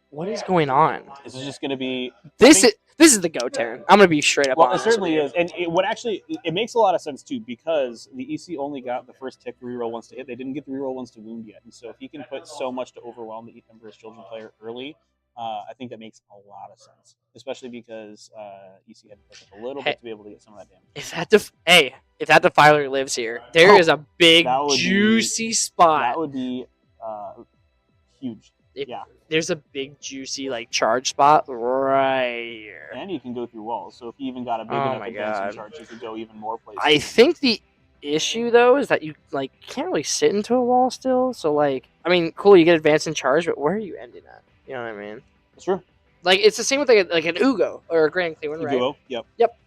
What is going on? This is just going to be... This is the go turn. I'm gonna be straight up. Well, it certainly is, and it makes a lot of sense too because the EC only got the first tick reroll ones to hit. They didn't get the reroll ones to wound yet, and so if he can put so much to overwhelm the Emperor's Children player early, I think that makes a lot of sense, especially because EC had to push up a little bit to be able to get some of that damage. If that Defiler lives here, there is a big juicy spot. That would be huge. There's a big juicy like charge spot right here. And you can go through walls. So if you even got a big enough advancing charge, you could go even more places. I think the issue though is that you like can't really sit into a wall still. So like, I mean, cool, you get advanced in charge, but where are you ending at? You know what I mean? That's true. Like it's the same with like an Ugo or a Grand Cleveland, right? Ugo, yep.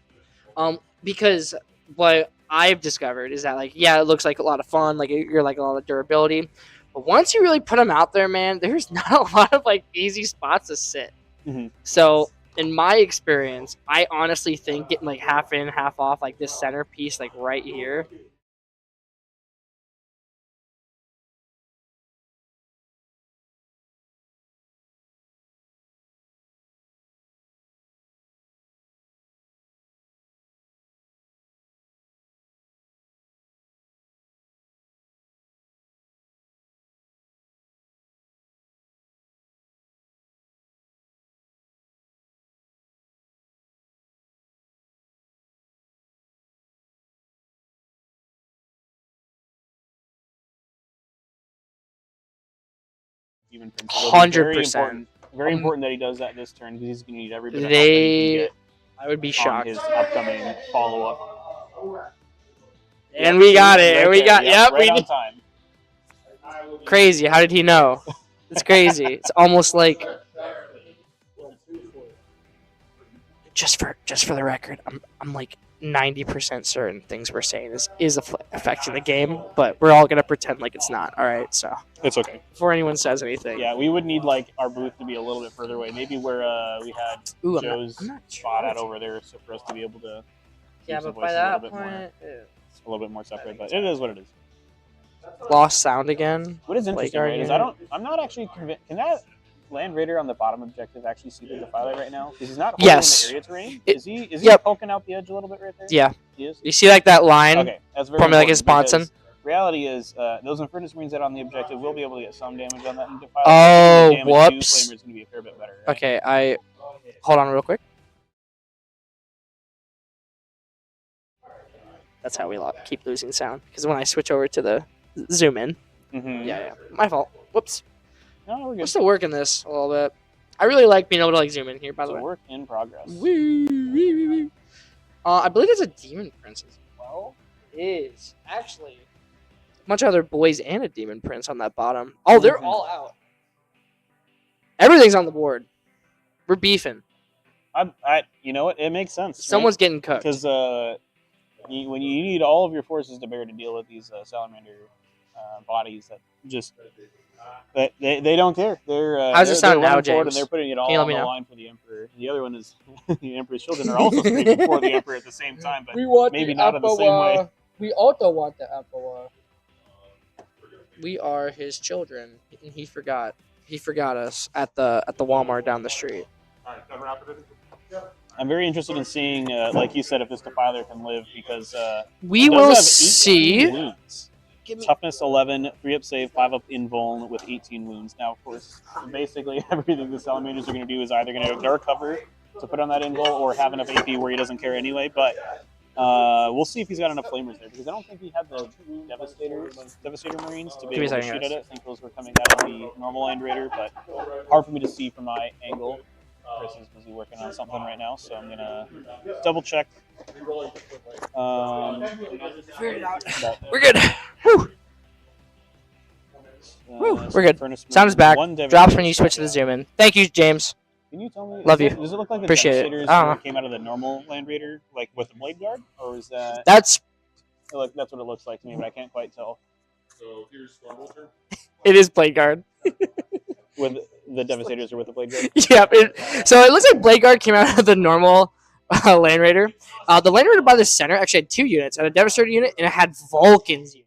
Because what I've discovered is that like it looks like a lot of fun, like you're like a lot of durability. But once you really put them out there, man, there's not a lot of like easy spots to sit. Mm-hmm. So in my experience, I honestly think getting like half in, half off, like this centerpiece, like right here. Even 100%. Very important that he does that this turn because he's going to need every bit of help that he can get. I would be shocked. On his upcoming follow-up. And we got it. Right we got right on time. Crazy. How did he know? It's crazy. It's almost like just for the record, I'm like 90% certain things we're saying is affecting the game, but we're all gonna pretend like it's not. All right, so It's okay. before anyone says anything, Yeah, we would need like our booth to be a little bit further away. Maybe where we had Joe's I'm not spot sure. at over there, so for us to be able to Yeah, use the but voices by that a point, little bit more separate. But it is what it is. lost sound again. What is interesting, our right, is unit. I'm not actually convinced. Can that Land Raider on the bottom objective actually see the Defiler right now? Because he's not holding Yes. the area terrain. It- Is he yep. poking out the edge a little bit right there? Yeah, He is? you see like that line? Okay, that's very Probably like important his Sponson. because reality is those Infernus Marines that are on the objective will be able to get some damage on that Defiler. Oh, The damage to whoops. Flamer is going to be a fair bit better. Right? Okay, hold on real quick. That's how we keep losing sound, because when I switch over to the zoom in, Mm-hmm. yeah, my fault. Whoops. No, we're We're good. still working this a little bit. I really like being able to like zoom in here. By It's the a way, work in progress. woo. I believe there's a demon prince as well. Is actually a bunch of other boys and a demon prince on that bottom. Oh, they're Mhm. all out. Everything's on the board. We're beefing. You know what? It makes sense. Someone's getting cooked. Because when you need all of your forces to bear to deal with these salamander bodies that just they don't care. How's it they're sound now, running forward James? and they're putting it all Can you let on me the know? line for the Emperor. The other one is the Emperor's children are also screaming for the Emperor at the same time, but want maybe not in the same way. We also want the Emperor. We are his children, and he forgot. He forgot us at the Walmart down the street. I'm very interested in seeing, like you said, if this Defiler can live because We it does will have 18 see. wounds. Toughness 11, 3 up save, 5 up invuln with 18 wounds. Now, of course, basically everything the Salamanders are going to do is either going to dark cover to put on that invul or have enough AP where he doesn't care anyway. But we'll see if he's got enough flamers there because I don't think he had the Devastator Marines to be Give me able a to second, shoot at guys. it. I think those were coming out of the normal Land Raider, but hard for me to see from my angle. Chris is busy working on something right now, so I'm going to double check. We're good. Whew. Woo, we're good. Furnace Sound is Marine, back. one Drops when you Devastator. switch to the zoom in. Thank you, James. Can you tell me? Love you. Does it look like the Appreciate it. Devastators I don't know. came out of the normal Land Raider, like with the Blade Guard, or is that? That's Like that's what it looks like to me, but I can't quite tell. So here's Stormbolter. it is Blade Guard. With the Devastators or with the Blade Guard? Yep. So it looks like Blade Guard came out of the normal Land Raider. The Land Raider by the center actually had 2 units. It had a Devastator unit and it had Vulcan's unit.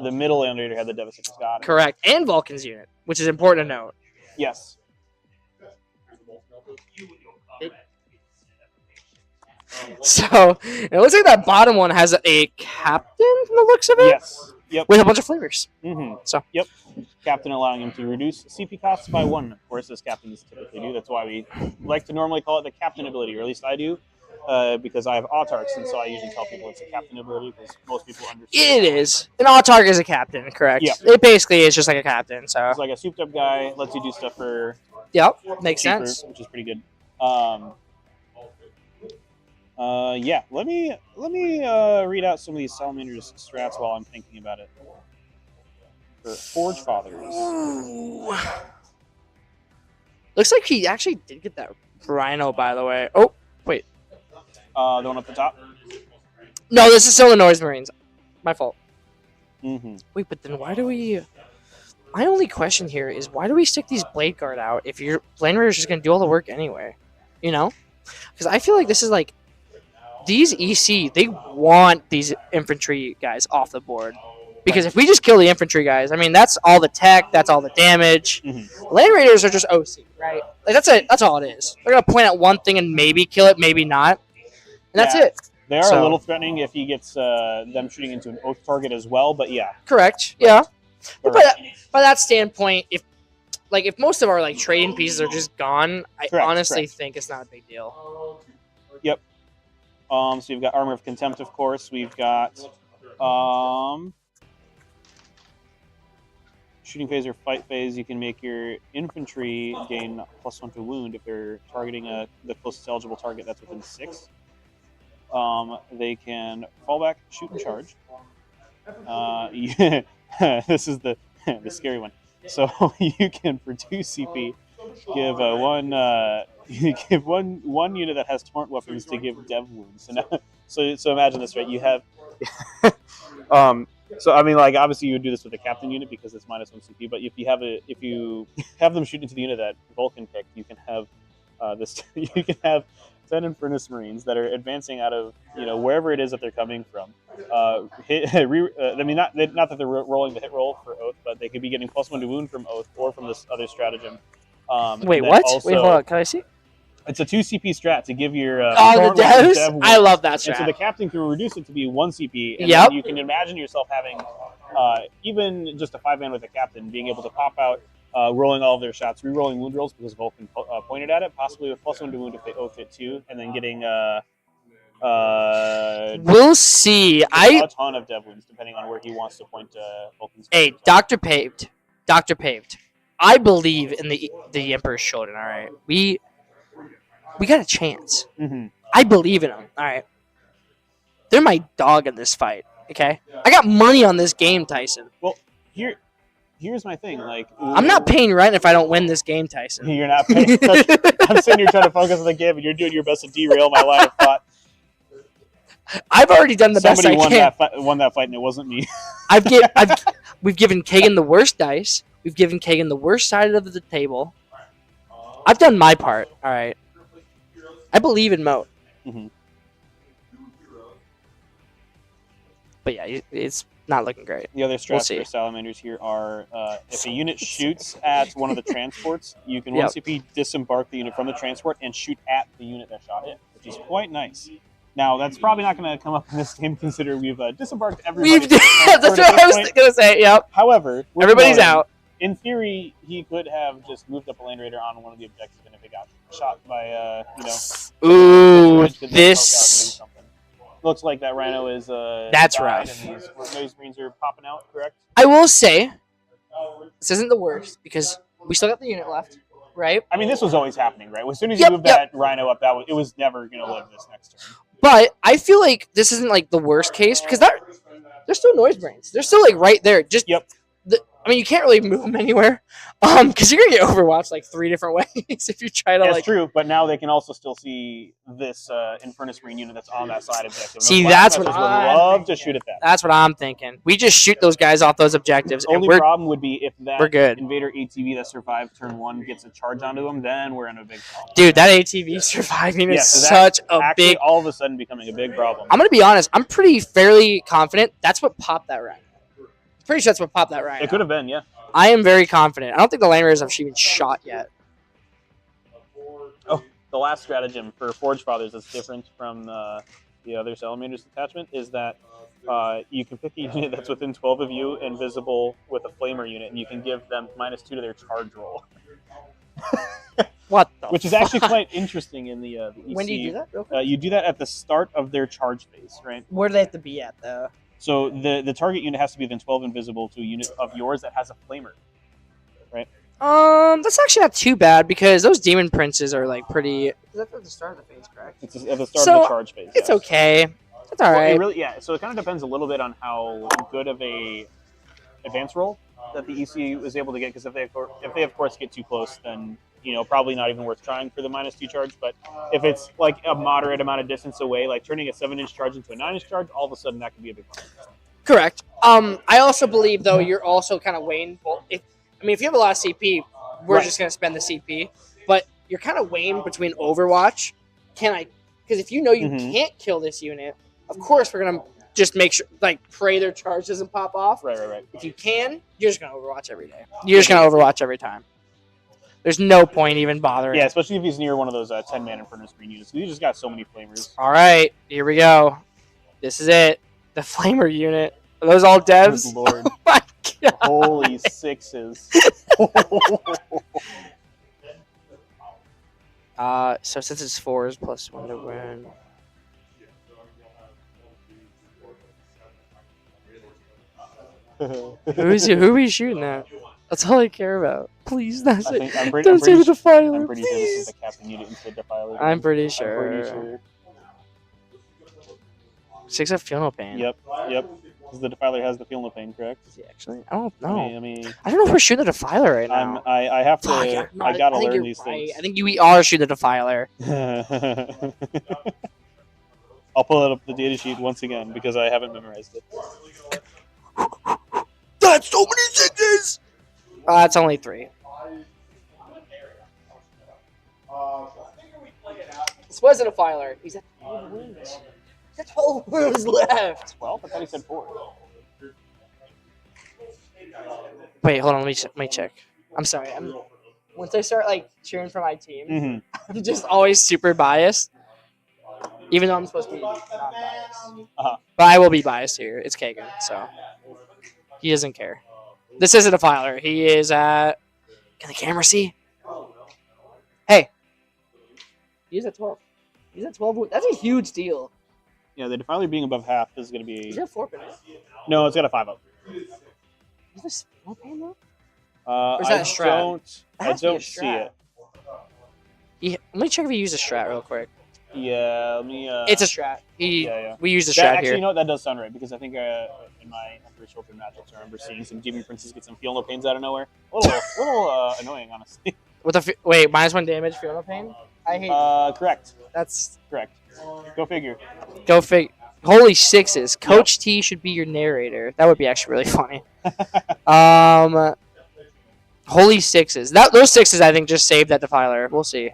The middle Land Raider had the Devastators. Got it. Correct. And Vulcan's unit, which is important to note. Yes. So it looks like that bottom one has a captain from the looks of it. Yes. Yep. With a bunch of flavors. Mm-hmm. So. Yep. Captain allowing him to reduce CP costs by 1. Of course, as captains typically do. That's why we like to normally call it the captain ability, or at least I do, because I have autarchs, and so I usually tell people it's a captain ability because most people understand. It is. An autarch is a captain, correct? Yeah. It basically is just like a captain. So. It's like a souped-up guy, lets you do stuff for Yep. Makes cheaper, sense. which is pretty good. Yeah. Let me read out some of these Salamanders strats while I'm thinking about it. For Forge Fathers. Ooh. Looks like he actually did get that Rhino, by the way. Oh, wait. The one up the top. No, this is still the Noise Marines. My fault. Mm-hmm. Wait, but then why do we... My only question here is why do we stick these Blade Guard out if your Land Raider's just going to do all the work anyway? You know? Because I feel like this is like... These EC, they want these infantry guys off the board. Because if we just kill the infantry guys, I mean, that's all the tech, that's all the damage. Mm-hmm. Land Raiders are just OC, right? Like that's it. That's all it is. They're gonna point at one thing and maybe kill it, maybe not, and that's Yeah. it. They are So- a little threatening if he gets them shooting into an oath target as well, but yeah. Correct. Yeah. But Correct. by that standpoint, if most of our like trading pieces are just gone, I Correct, honestly correct. think it's not a big deal. So we've got Armor of Contempt, of course. We've got shooting phase or fight phase. You can make your infantry gain +1 to wound if they're targeting the closest eligible target that's within 6. They can fall back, shoot, and charge. This is the scary one. So you can, for 2 CP, give 1 you give one unit that has torrent weapons to give dev wounds. So imagine this, right? You have, so I mean, like obviously you would do this with a captain unit because it's -1 CP. But if you have them shoot into the unit that Vulcan picked, you can have you can have 10 Infernus Marines that are advancing out of wherever it is that they're coming from. I mean, not that they're rolling the hit roll for Oath, but they could be getting +1 to wound from Oath or from this other stratagem. Wait, what? Wait, hold on. Can I see? It's a 2 CP strat to give your the devs. I love that strat. And so the captain can reduce it to be 1 CP, and Yep. then you can imagine yourself having even just a 5-man with a captain being able to pop out, rolling all of their shots, re-rolling wound rolls because Vulcan pointed at it, possibly with +1 to wound if they Oath it too, and then getting we'll see. A ton of dev wounds depending on where he wants to point Vulcan's. Hey, Dr. Paved. I believe in the Emperor's Children. All right, we got a chance. Mm-hmm. I believe in them. All right, they're my dog in this fight. Okay, I got money on this game, Tyson. Well, here's my thing. Like, I'm not paying rent if I don't win this game, Tyson. You're not paying. I'm sitting here trying to focus on the game, and you're doing your best to derail my line of thought. I've already done the best I can. Somebody won that fight, and it wasn't me. We've given Kagan the worst dice. We've given Kagan the worst side of the table. I've done my part. All right. I believe in Moat. Mm-hmm. But yeah, it's not looking great. The other strats for Salamanders here are if a unit shoots at one of the transports, you can 1 CP disembark the unit from the transport and shoot at the unit that shot it, which is quite nice. Now, that's probably not going to come up in this game, considering we've disembarked everybody. That's what I was going to say, yep. However, everybody's out. In theory, he could have just moved up a land raider on one of the objectives, and if it got shot by, Ooh, this... Looks like that Rhino is that's died, rough. And these Marines are popping out, correct? I will say, this isn't the worst, because we still got the unit left, right? I mean, this was always happening, right? As soon as you moved that Rhino up, it was never going to live this next turn. But I feel like this isn't like the worst case because they're still noise brains. They're still like right there. Just I mean, you can't really move them anywhere, because you're gonna get overwatched like 3 different ways if you try to. That's true, but now they can also still see this Infernus Marine unit that's on that side objective. See, that's what I love to shoot at that. That's what I'm thinking. We just shoot those guys off those objectives. The only problem would be if that Invader ATV that survived turn 1 gets a charge onto them, then we're in a big problem. Dude, that ATV surviving is such a big. All of a sudden becoming a big problem. I'm gonna be honest. I'm fairly confident that's what popped that round. Pretty sure that's what popped that right. It could have been, yeah. I am very confident. I don't think the Land Raiders have even shot yet. Oh, the last stratagem for Forge Fathers that's different from the other Salamanders detachment is that you can pick a unit that's within 12 of you and visible with a Flamer unit, and you can give them -2 to their charge roll. What the Which is actually quite interesting in the EC. When do you do that? You do that at the start of their charge phase, right? Where do they have to be at, though? So the target unit has to be within 12 and visible to a unit of yours that has a Flamer, right? That's actually not too bad because those Demon Princes are like pretty. Is that at the start of the phase, correct? It's at the start of the charge phase. It's okay. It's all right. So it kind of depends a little bit on how good of a advance roll that the EC is able to get. Because if they of course get too close, then probably not even worth trying for the -2 charge. But if it's like a moderate amount of distance away, like turning a 7-inch charge into a 9-inch charge, all of a sudden that can be a big problem. Correct. I also believe though you're also kind of weighing. If you have a lot of CP, we're just gonna spend the CP. But you're kind of weighing between Overwatch. Because if you can't kill this unit, of course we're gonna just make sure, pray their charge doesn't pop off. Right. If you can, you're just gonna Overwatch every day. You're just gonna Overwatch every time. There's no point even bothering. Yeah, especially if he's near one of those 10-man Infernus Marine units. You just got so many Flamers. All right, here we go. This is it. The Flamer unit. Are those all devs? Good Lord. Oh my God. Holy sixes. So since it's 4s +1 to win. Who are we shooting at? That's all I care about. Please, that's it. Don't say the Defiler. I'm pretty sure this is the captain unit instead of Defiler. I'm pretty sure. 6 of Funeral Pain. Yep. Because the Defiler has the Feel No Pain, correct? Is he actually? I don't know. I mean, I don't know if we're shooting the Defiler right now. I have to. Fuck, yeah, no, I gotta think learn you're these right. things. I think we are shooting the Defiler. I'll pull it up the data sheet once again because I haven't memorized it. That's so many sixes! It's only 3. This wasn't a Defiler. He's at 12 wounds. He's at 12 wounds left. 12? I thought he said 4. Wait, hold on. Let me check. I'm sorry. Once I start like cheering for my team, I'm just always super biased. Even though I'm supposed to be not biased. But I will be biased here. It's Kagan, so he doesn't care. This isn't a Defiler. He is at. Can the camera see? Hey. He's at 12. He's at 12. That's a huge deal. Yeah, the Defiler being above half is going to be. Is that 4 pin? No, it's got a 5-up. Is this small pain though? Or is that a strat? I don't see it. Yeah, let me check if he used a strat real quick. Yeah, let me. It's a strat. We used a strat actually, here. you know what? That does sound right because I think in my Emperor Children matchups, I remember seeing some Jimmy Princes get some Feel No Pains out of nowhere. A little annoying, honestly. With the wait, -1 damage, Feel No Pain. I hate. Correct. That's correct. Go figure. Go figure. Holy sixes! Coach T should be your narrator. That would be actually really funny. Holy sixes! Those sixes, I think, just saved that Defiler. We'll see.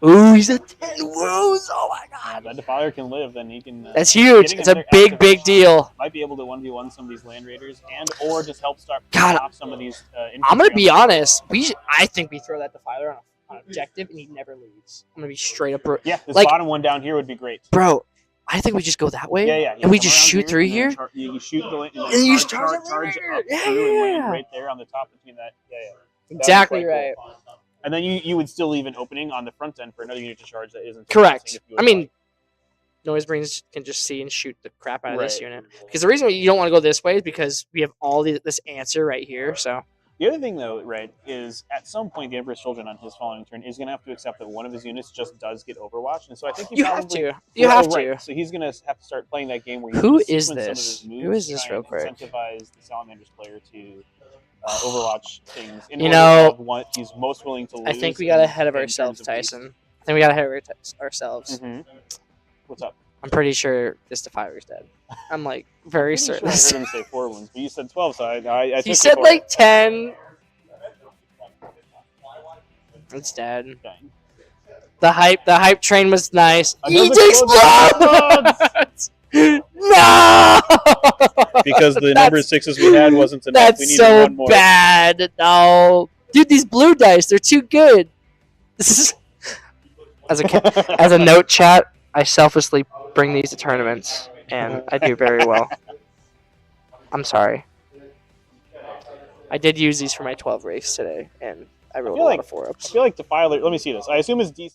Ooh, he's at 10 wounds! Oh my god! If that Defiler can live, then he can. That's huge. It's a big deal. Might be able to 1v1 some of these land raiders, or just help start off some of these. I'm gonna be honest. I think we throw that Defiler on objective, and he never leaves. I'm gonna be straight up. Yeah, this bottom one down here would be great. Bro, I think we just go that way. Yeah. And we just shoot through here. You shoot the lane, and you charge up right there on the top between that. Yeah. Exactly right. Cool. And then you would still leave an opening on the front end for another unit to charge that isn't. Correct. I mean, Noise Brains can just see and shoot the crap out of this unit. Because the reason you don't want to go this way is because we have all this answer right here. So the other thing, though, right, is at some point the Emperor's Children on his following turn is going to have to accept that one of his units just does get Overwatched, and so I think you have to. You have to. So he's going to have to start playing that game where who is this? Who is this, real quick? Incentivize the Salamanders player to Overwatch things. You know, what he's most willing to lose. I think we got ahead of ourselves, Tyson. I think we got ahead of ourselves. What's up? I'm pretty sure this Defiler's dead. I'm like very certain. Sure I heard him say 4 wounds, but you said 12, so I he said like 10. It's dead. Dang. The hype train was nice. He explodes! No! Because the number of 6s we had wasn't enough. That's we needed so one more. bad. No, dude, these blue dice, they're too good. This is as a note, chat. I selflessly bring these to tournaments, and I do very well. I'm sorry. I did use these for my 12 race today, and I rolled a lot of 4-ups. I feel like Defiler. Let me see this. I assume it's D.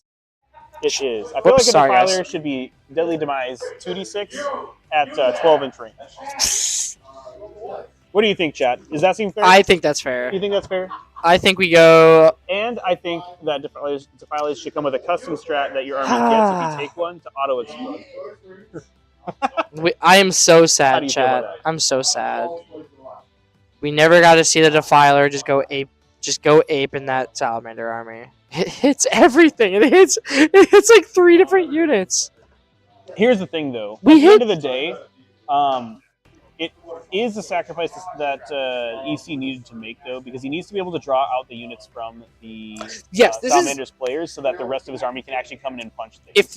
It is. I feel like a Defiler should be Deadly Demise 2d6 at 12-inch range. What do you think, chat? Does that seem fair? I think that's fair. You think that's fair? I think we go... And I think that Defilers should come with a custom strat that your army gets if you take one to auto-explode. I am so sad, chat. I'm so sad. We never got to see the Defiler just go ape in that Salamander army. It hits everything. It hits like 3 different units. Here's the thing, though. At the end of the day, it is a sacrifice that EC needed to make, though, because he needs to be able to draw out the units from the Salamander's players so that the rest of his army can actually come in and punch things. If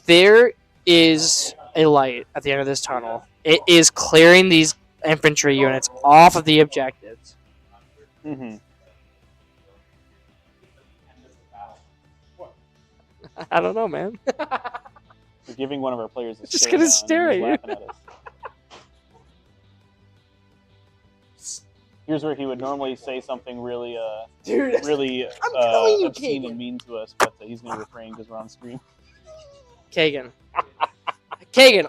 there is a light at the end of this tunnel, it is clearing these infantry units off of the objectives. I don't know, man. We're giving one of our players a just gonna stare at you. Here's where he would normally say something really, Dude, really obscene and mean to us, but he's gonna refrain because we're on screen. Kagan,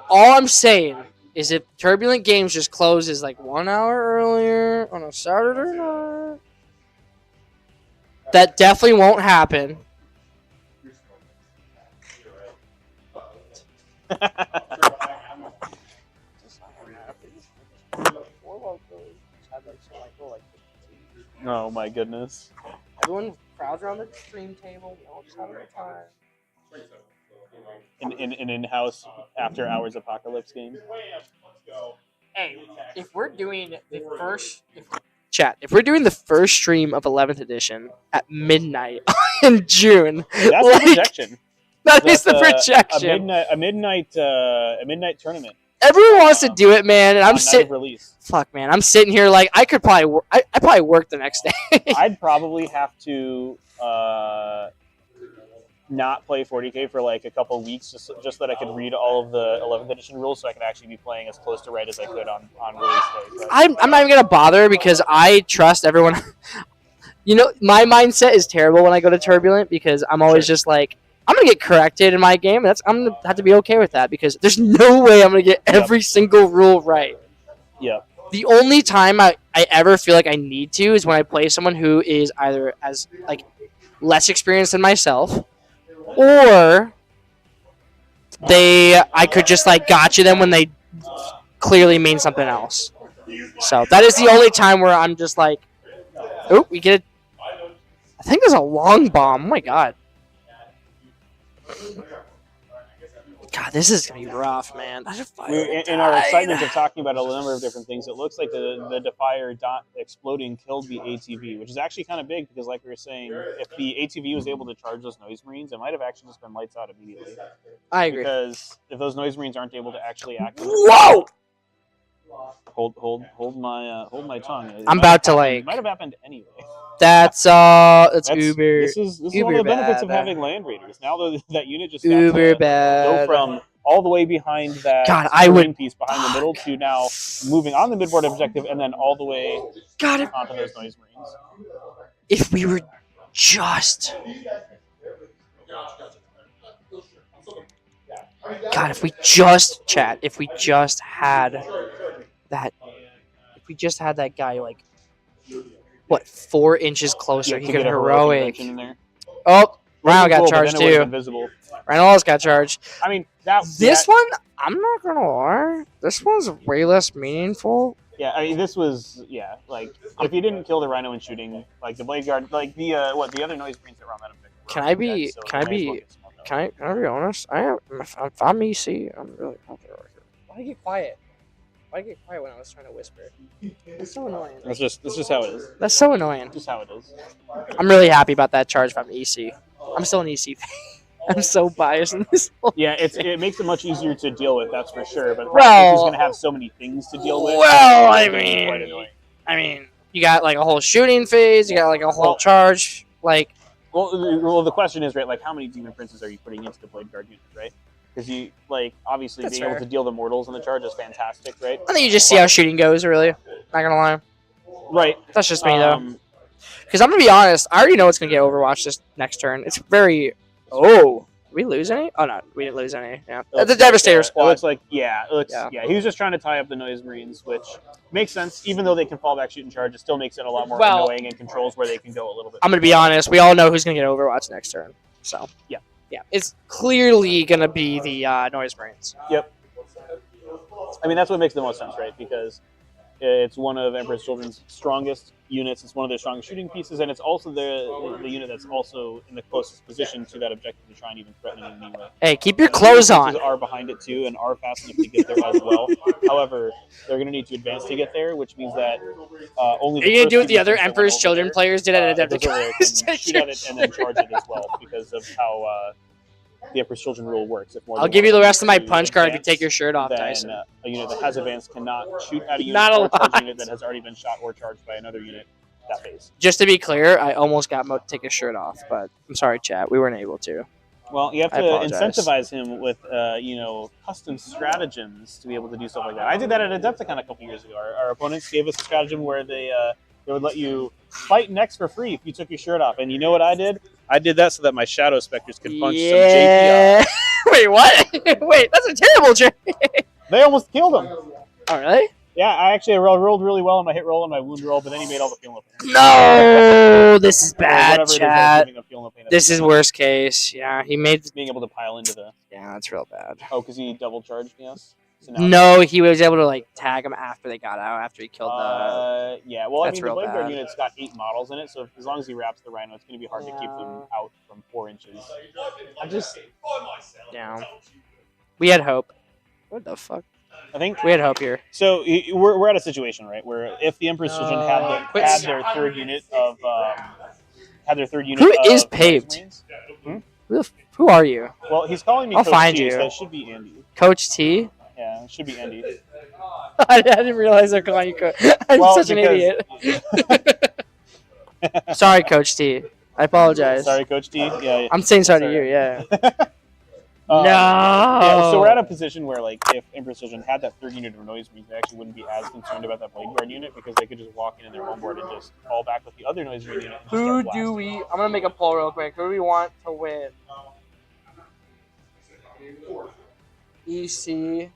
all I'm saying is if Turbulent Games just closes like 1 hour earlier on a Saturday night, that definitely won't happen. Oh my goodness. Everyone crowds around the stream table. We all just have a good time. An in-house after-hours apocalypse game. Hey, if we're doing the first if we're doing the first stream of 11th edition at midnight in June, That's the projection. That is the projection. A midnight tournament. Everyone wants to do it, man, and I'm sitting. Release. Fuck, man, I'm sitting here like I could probably I probably work the next day. I'd probably have to not play 40K for like a couple of weeks, just that I could read all of the 11th edition rules, so I could actually be playing as close to right as I could on release day. I'm not even gonna bother because I trust everyone. You know, my mindset is terrible when I go to Turbulent because I'm always just like, I'm gonna get corrected in my game. And I'm gonna have to be okay with that because there's no way I'm gonna get every single rule right. Yeah. The only time I ever feel like I need to is when I play someone who is either as like less experienced than myself, or I could just like gotcha them when they clearly mean something else. So that is the only time where I'm just like, oh, we get it. I think there's a long bomb. Oh my god. God, this is gonna be rough, man. In our excitement of talking about a number of different things, it looks like the Defier dot exploding killed the ATV, which is actually kind of big because, like we were saying, if the ATV was able to charge those Noise Marines, it might have actually just been lights out immediately. I agree. Because if those Noise Marines aren't able to actually activate, whoa! Hold my tongue. I'm about to like. It might have happened anyway. That's uber. This is one of the benefits of having Land Raiders. Now that unit just uber bad. Go from all the way behind that piece behind the middle to now moving on the midboard objective and then all the way onto those Noise Marines. If we were just if we just had that guy like 4 inches closer, he could heroic. Oh, Rhino got charged too. Rhino got charged. I mean, this one, I'm not gonna lie, this one's way less meaningful. Yeah, I mean, this was like if you didn't kill the Rhino in shooting, like the Blade Guard, like the other Noise Marines that were on that objective. Can I be honest? If I'm EC, I'm really confident right here. Why get quiet? Why get quiet when I was trying to whisper? That's so annoying. That's just how it is. That's so annoying. Just how it is. I'm really happy about that charge if I'm EC. I'm still an EC fan. I'm so biased in this one. Yeah, it makes it much easier to deal with, that's for sure. But well, he's going to have so many things to deal with. Well, I mean, you got like a whole shooting phase. You got like a whole charge. Like, well, the question is, right? Like, how many Demon Princes are you putting into the Blade Guard unit, right? Because you obviously being able to deal the mortals on the charge is fantastic, right? I think you just see how shooting goes, really. Not gonna lie. Right. That's just me though. Because I'm gonna be honest, I already know it's gonna get Overwatch this next turn. It's very. Oh, did we lose any? Oh no, we didn't lose any. Yeah, that's a Devastator squad. It looks like He was just trying to tie up the Noise Marines, which makes sense. Even though they can fall back, shoot, and charge, it still makes it a lot more annoying and controls where they can go a little bit. I'm gonna be honest. We all know who's gonna get Overwatch next turn. So yeah, it's clearly gonna be the Noise Marines. Yep. I mean, that's what makes the most sense, right? Because it's one of Emperor's Children's strongest units. It's one of their strongest shooting pieces, and it's also the unit that's also in the closest position to that objective to try and even threaten it in any way. Hey, keep your clothes on. Are behind it too, and are fast enough to get there as well. However, they're going to need to advance to get there, which means that only. Are you going to do what the other Emperor's Children players did at Adepticon? Shoot at it and then charge it as well, because of how the Emperor's Children rule works. I'll give you the rest of my punch card if you take your shirt off, Tyson. A unit that has advanced cannot shoot at a unit or charge a unit that has already been shot or charged by another unit that phase. Just to be clear, I almost got Mo to take his shirt off, but I'm sorry, chat. We weren't able to. Well, you have to incentivize him with, custom stratagems to be able to do stuff like that. I did that at Adepticon a couple years ago. Our opponents gave us a stratagem where they would let you fight next for free if you took your shirt off. And you know what I did? I did that so that my Shadow Specters could punch some JP off. Wait, what? Wait, that's a terrible trick. They almost killed him. Oh, really? Yeah, I actually rolled really well on my hit roll and my wound roll, but then he made all the feel no pain. No, this is bad, chat. This is worst case. Yeah, he made being able to pile into the. Yeah, that's real bad. Oh, because he double charged. Yes. So now No, he was able to like tag him after they got out, after he killed yeah, well, I That's mean, the real Blade Guard bad. unit's got 8 models in it, so as long as he wraps the Rhino, it's going to be hard to keep them out from 4 inches. I'm just down. We had hope. What the fuck? I think We had hope here. so. We're at a situation, right, where if the Emperor's Children had their third unit of Who is paved? Who are you? Well, he's calling me I'll Coach find T, you. so that should be Andy. Coach T? Yeah, it should be Andy. I didn't realize they're calling you Coach. I'm such an idiot. Sorry, Coach T. I apologize. Sorry, Coach T. Yeah, I'm saying sorry to you. Yeah. No. Yeah, so we're at a position where, like, if Emperor's Children had that third unit of noise marines, they actually wouldn't be as concerned about that Blade Guard unit because they could just walk in their home board and just fall back with the other noise marine unit. And just Who start do blasting. we? I'm gonna make a poll real quick. Who do we want to win? EC.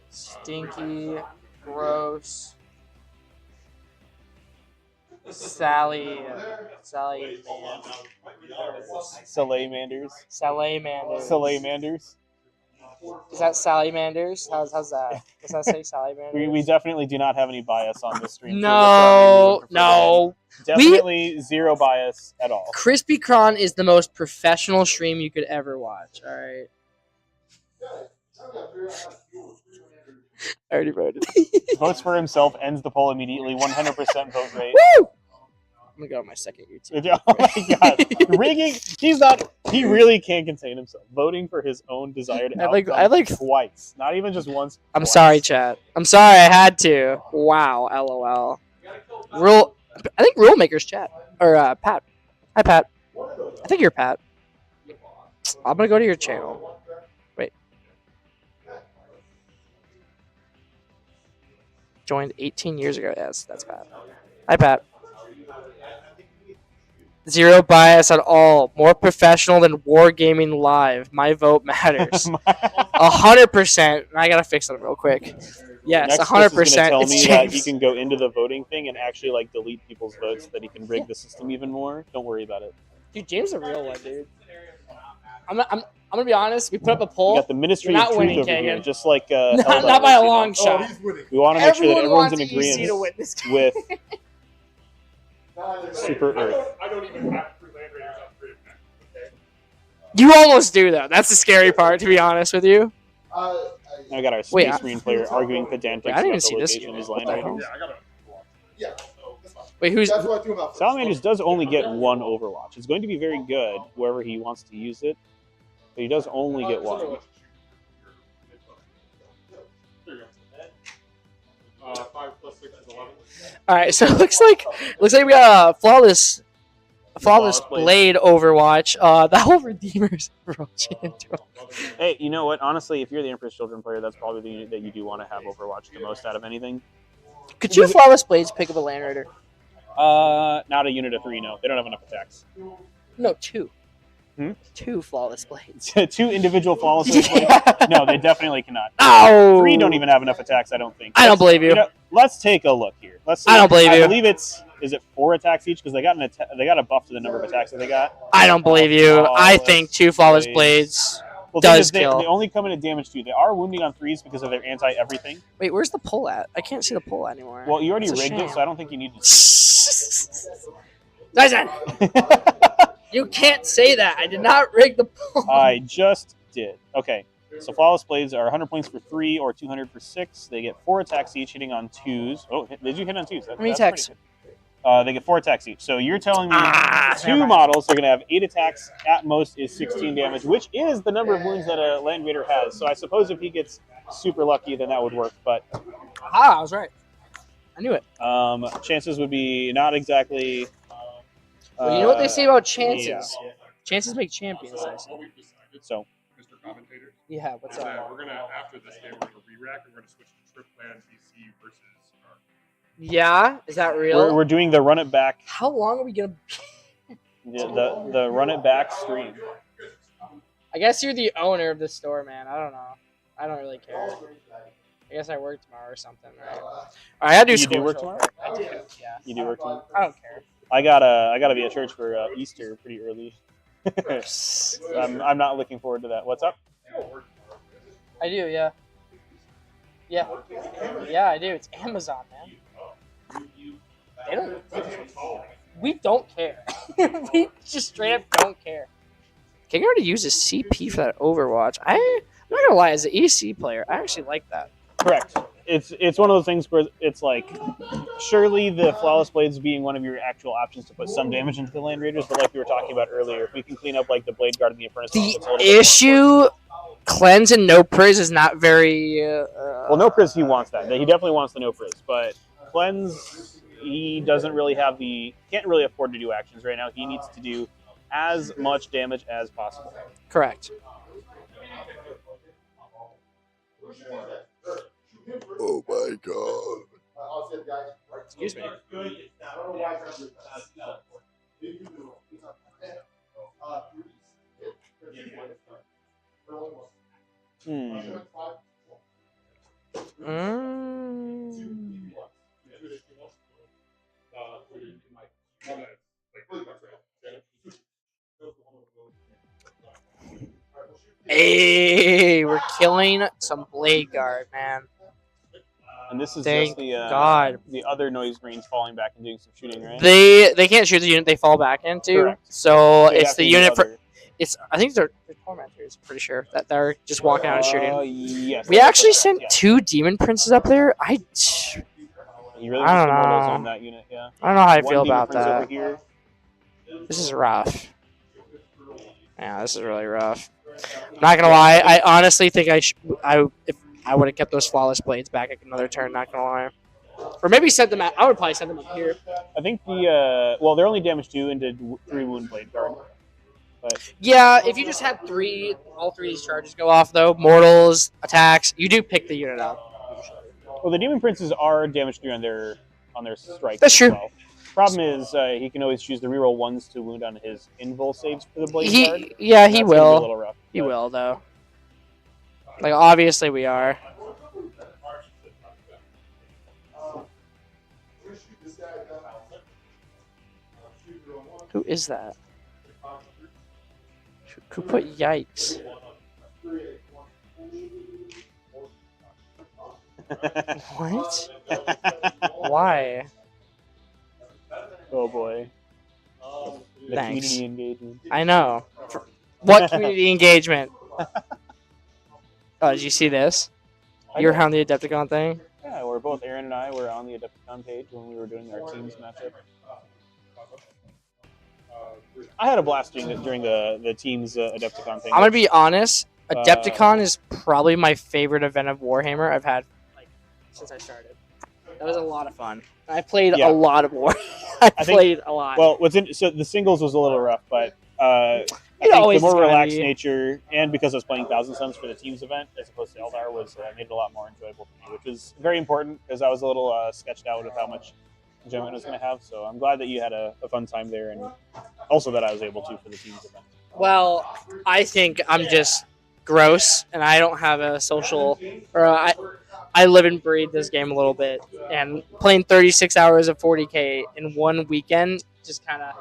Stinky. Gross. Sally. Salamanders. Salamanders. Salamanders. Is that Salamanders? How's that? Does that say Salamanders? We definitely do not have any bias on this stream. No. Definitely zero bias at all. Crispy Cron is the most professional stream you could ever watch. All right. I already voted. Votes for himself ends the poll immediately. 100% vote rate. Woo! I'm gonna go on my second YouTube. Oh my god. Rigging. He really can't contain himself. Voting for his own desired outcome I like twice. Not even just once. I'm twice. sorry, chat. I'm sorry I had to. Wow, LOL. I think Rule Maker's chat. Or Pat. Hi Pat. I think you're Pat. I'm gonna go to your channel. Wait. Joined 18 years ago. Yes, that's Pat. Hi Pat. Zero bias at all. More professional than Wargaming Live. My vote matters. 100%. I gotta fix it real quick. Yes, Next, 100%. Chris is gonna tell It's me that he James. can go into the voting thing and actually like delete people's votes so that he can rig the system even more. Don't worry about it. Dude, James is a real one, dude. I'm gonna be honest. We put up a poll. We got the Ministry You're of not Truth winning, over here, Kagan. just like Not by a long shot. We want to make sure that Everyone everyone's in wants EC to win agreement this game. with Super Earth. I don't even have 3 land raiders on 3 of them. Okay. You almost do though. That's the scary part, to be honest with you. I got our Space Marine player arguing pedantics Wait, I didn't even about see the this location of unit. his What land the hell? raiders. Yeah, I got a. Yeah. So that's fine. Wait, who's? That's what I threw him out. Salamanders does only get 1 Overwatch. It's going to be very good wherever he wants to use it, but he does only get 1. There you go. 5 plus 6 is 11. All right, so it looks like we got a flawless Flawless blade Overwatch. That whole Redeemers approach into. Hey, you know what? Honestly, if you're the Emperor's Children player, that's probably the unit that you do want to have Overwatch the most out of anything. Could you flawless blades pick up a Land Raider? Not a unit of 3, no. They don't have enough attacks. No, 2. Hmm? 2 flawless blades. 2 individual flawless Yeah. blades? No, they definitely cannot. Oh, 3 don't even have enough attacks, I don't think. I don't believe you. Let's take a look here. Let's see. I don't believe you. I believe is it 4 attacks each? Because they got they got a buff to the number of attacks that they got. I don't believe you. I Flawless think 2 flawless blades. blades. Well, Does they kill. only come in at damage 2. They are wounding on 3s because of their anti-everything. Wait, where's the pull at? I can't see the pull anymore. Well, you already It's a rigged shame. it, so I don't think you need to. Listen, you can't say that. I did not rig the pull. I just did. Okay, so Flawless Blades are 100 points for 3 or 200 for 6. They get 4 attacks each, hitting on 2s. Oh, did you hit on 2s? How many attacks? They get 4 attacks each. So you're telling me never 2 mind. models are going to have 8 attacks. At most is 16 damage, which is the number of wounds that a Land Raider has. So I suppose if he gets super lucky, then that would work. But I was right. I knew it. chances would be not exactly. Well, you know what they say about chances? yeah. Chances make champions. I say. What we've decided, So Mr. Commentator, Yeah, what's is up? that we're gonna after this game we're gonna re-rack and we're gonna switch to Trip Land BC versus. Yeah, is that real? we're doing the run it back, How long are we gonna? the run it back stream. I guess you're the owner of the store, man. I don't know. I don't really care. I guess I work tomorrow or something, right? All right, I do. You school do work real tomorrow? quick. I do. Yeah. You do work tomorrow? I don't care. I gotta be at church for Easter pretty early. I'm not looking forward to that. What's up? I do, yeah. Yeah. Yeah, I do. It's Amazon, man. They don't. We don't care. We just straight up don't care. King already uses CP for that Overwatch. I'm not gonna lie, as an EC player, I actually like that. Correct. It's one of those things where it's like, surely the Flawless Blades being one of your actual options to put some damage into the Land Raiders, but like we were talking about earlier, if we can clean up like the Blade Guard and the Apprentice, The issue, Cleanse and No Priz is not very... well, No Priz, he wants that. He definitely wants the No Priz, but Cleanse, he doesn't really have can't really afford to do actions right now. He needs to do as much damage as possible. Correct. Oh my god. Excuse me. Hey, we're killing some Blade Guard, man. And this is Thank just the God. The other Noise Marines falling back and doing some shooting, right? They can't shoot the unit they fall back into. Correct. So They it's have the to unit do for other- it's I think they're tormentors, pretty sure that they're just walking out and shooting. Yes. We actually that's sent yeah. 2 demon princes up there. You really I want don't some more of those know. on that unit, yeah. I don't know how I One feel Demon about Prince over that. here. This is rough. Yeah, this is really rough. I'm not gonna lie. I honestly think if I would have kept those Flawless Blades back like another turn. Not gonna lie. Or maybe sent them out. I would probably send them up here. I think they're only damage 2 and did 3 wound blade guard. But Yeah, if you just had all 3 of these charges go off though, mortals, attacks, you do pick the unit up. well, the Demon Princes are damage 3 on their strike. That's as true. Well. Problem is, he can always choose the reroll 1s to wound on his invul saves for the blade guard. He That's gonna be a will. little rough, He but- will though. Like obviously we are. Who is that? Who put yikes? What? Why? Oh boy. The Thanks. community engagement. I know. What community engagement? Oh, did you see this? You were on the Adepticon thing? Yeah, we're both Aaron and I were on the Adepticon page when we were doing our teams matchup. I had a blast during the team's Adepticon thing. I'm gonna be honest. Adepticon is probably my favorite event of Warhammer I've had since I started. That was a lot of fun. I played Yeah. a lot of War. I played a lot. Well, so the singles was a little rough, but I think the always more is gonna relaxed be. nature, and because I was playing Thousand Suns for the team's event as opposed to Eldar, was made it a lot more enjoyable for me, which was very important because I was a little sketched out with how much enjoyment I was going to have. So I'm glad that you had a fun time there, and also that I was able to for the team's event. Well, I think I'm just gross, and I don't have a social. Or I live and breathe this game a little bit, and playing 36 hours of 40K in one weekend just kind of.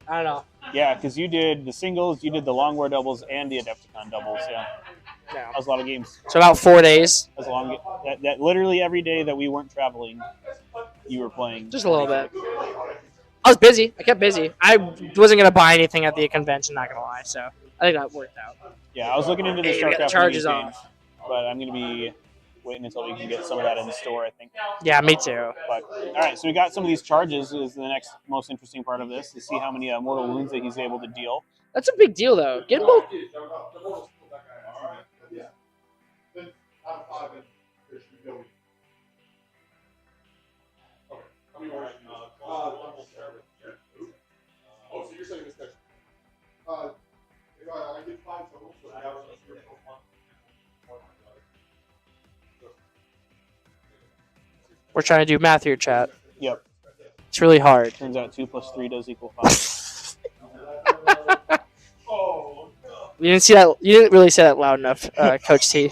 I don't know. Yeah, because you did the singles, you did the Long War doubles, and the Adepticon doubles. Yeah, No. that was a lot of games. So about 4 days, That was a long. That literally every day that we weren't traveling, you were playing. just a little bit. I was busy. I kept busy. I wasn't gonna buy anything at the convention. Not gonna lie. So I think that worked out. Yeah, I was looking into the Hey, we got the StarCraft charges mini off. games, but I'm going to be waiting until we can get some of that in the store, I think. Yeah, me too. But all right, so we got some of these charges. Is the next most interesting part of this to see how many mortal wounds that he's able to deal. That's a big deal, though. Getting both. Oh, so you're saying this next? If I get 5 total, so I have We're trying to do math here, chat. Yep. It's really hard. Turns out 2 + 3 does equal 5. You didn't see that. You didn't really say that loud enough, Coach T.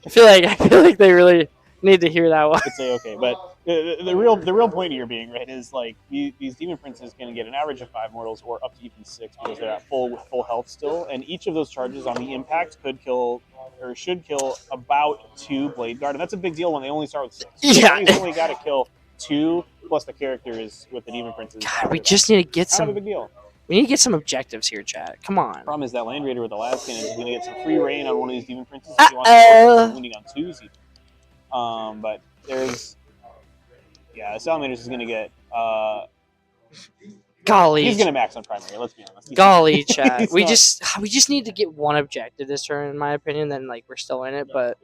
I feel like they really need to hear that one. I'd say okay, but the real point here being right is like these demon princes can get an average of 5 mortals or up to even 6 because they're at full health still, and each of those charges on the impact could kill or should kill about 2 blade guard, and that's a big deal when they only start with 6. Yeah. He's only got to kill 2 plus the characters with the demon princes. God, we just need to get Kind of a some. big deal. We need to get some objectives here, Chad. Come on. Problem is that Land Raider with the last cannon is going to get some free reign on one of these demon princes if he wants to wounding on 2s even. But there's the Salamanders is going to get Golly. he's going to max on primary, let's be honest. Golly, Chad. we not- just need to get one objective this turn, in my opinion. Then like we're still in it, but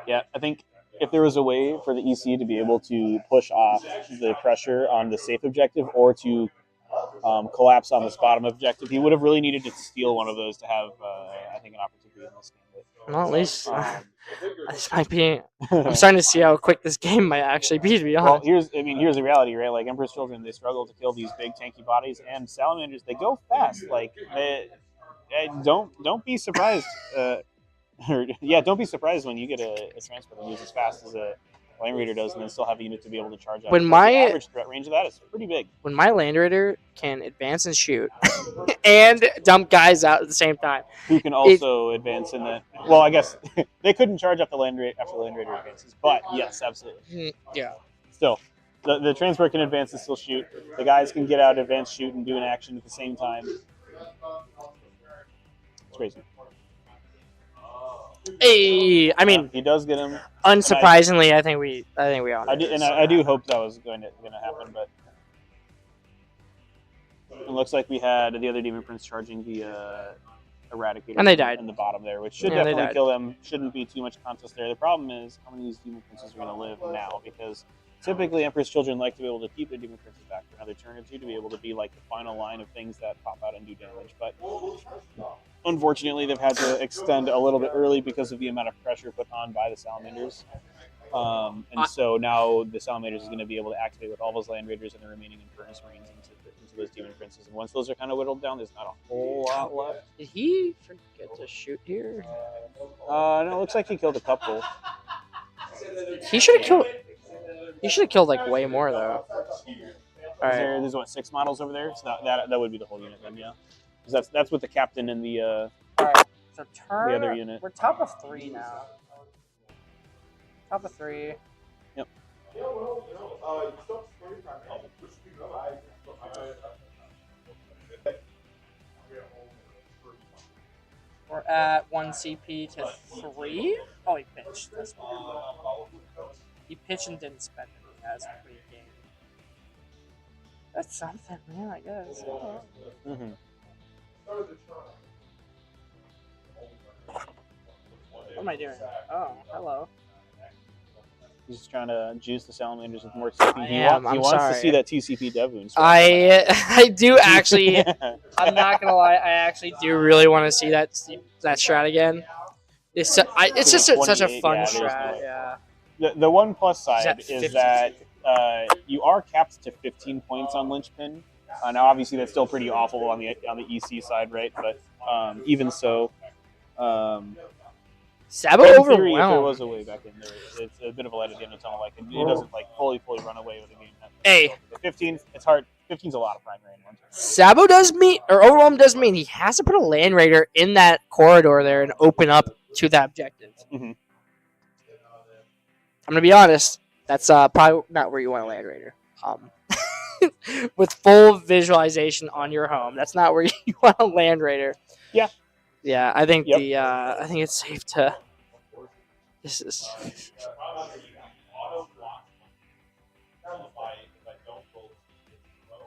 Yeah, I think if there was a way for the EC to be able to push off the pressure on the safe objective or to collapse on this bottom objective, he would have really needed to steal one of those to have, I think, an opportunity in this game. well, at least this might be. I'm starting to see how quick this game might actually be. To be Well, honest. here's the reality, right? Like Emperor's Children, they struggle to kill these big tanky bodies, and Salamanders, they go fast. Like, don't be surprised. Don't be surprised when you get a transport that moves as fast as a Land Raider does, and then still have a unit to be able to charge out. When The average threat range of that is pretty big. When my Land Raider can advance and shoot, and dump guys out at the same time. Who can also advance in that? Well, I guess they couldn't charge up the Land Raider after the Land Raider advances, but yes, absolutely. Yeah. Still, the transport can advance and still shoot. The guys can get out, advance, shoot, and do an action at the same time. It's crazy. Hey, I mean, he does get him. unsurprisingly, I think we all. I do hope that was going to happen, but it looks like we had the other Demon Prince charging the Eradicator, And they died. in the bottom there, which should Yeah, they definitely died. kill them. Shouldn't be too much contest there. The problem is how many of these Demon Princes are going to live now, because typically Emperor's Children like to be able to keep their Demon Princes back for another turn or two to be able to be like the final line of things that pop out and do damage, but unfortunately, they've had to extend a little bit early because of the amount of pressure put on by the Salamanders. And so now the Salamanders is going to be able to activate with all those Land Raiders and the remaining Infernus Marines into those Demon Princes. And once those are kind of whittled down, there's not a whole lot left. Did he forget to shoot here? No, it looks like he killed a couple. He should have killed. He should have killed like way more though. All right. There's what, 6 models over there? So that would be the whole unit then, yeah. Because that's with the captain and the All right. So turn. the other unit. We're top of 3 now. Top of 3. Yep. We're at 1 CP to 3. Oh, he pitched. That's fine. He pitched and didn't spend it. That's a pretty game. That's something, man. I guess. Mm-hmm. What am I doing? Oh, hello. He's just trying to juice the Salamanders with more CP. He I'm wants sorry. to see that TCP dev wound. I do actually. I'm not gonna lie. I actually do really want to see that strat again. It's just such a fun strat. Yeah. The one plus side Is is that that you are capped to 15 points on linchpin. Now, obviously, that's still pretty awful on the EC side, right? But even so, Sabo in theory, if there overwhelmed. was a way back in there, it's a bit of a light at the end of the tunnel. Like it doesn't like fully run away with the game. Hey. The 15, it's hard. 15's a lot of primary in one turn. Sabo does mean, or Overwhelm does mean he has to put a Land Raider in that corridor there and open up to that objective. Mhm. I'm gonna be honest. That's probably not where you want a Land Raider. With full visualization on your home, that's not where you want a Land Raider. Yeah. Yeah, I think Yep. I think it's safe to. This is.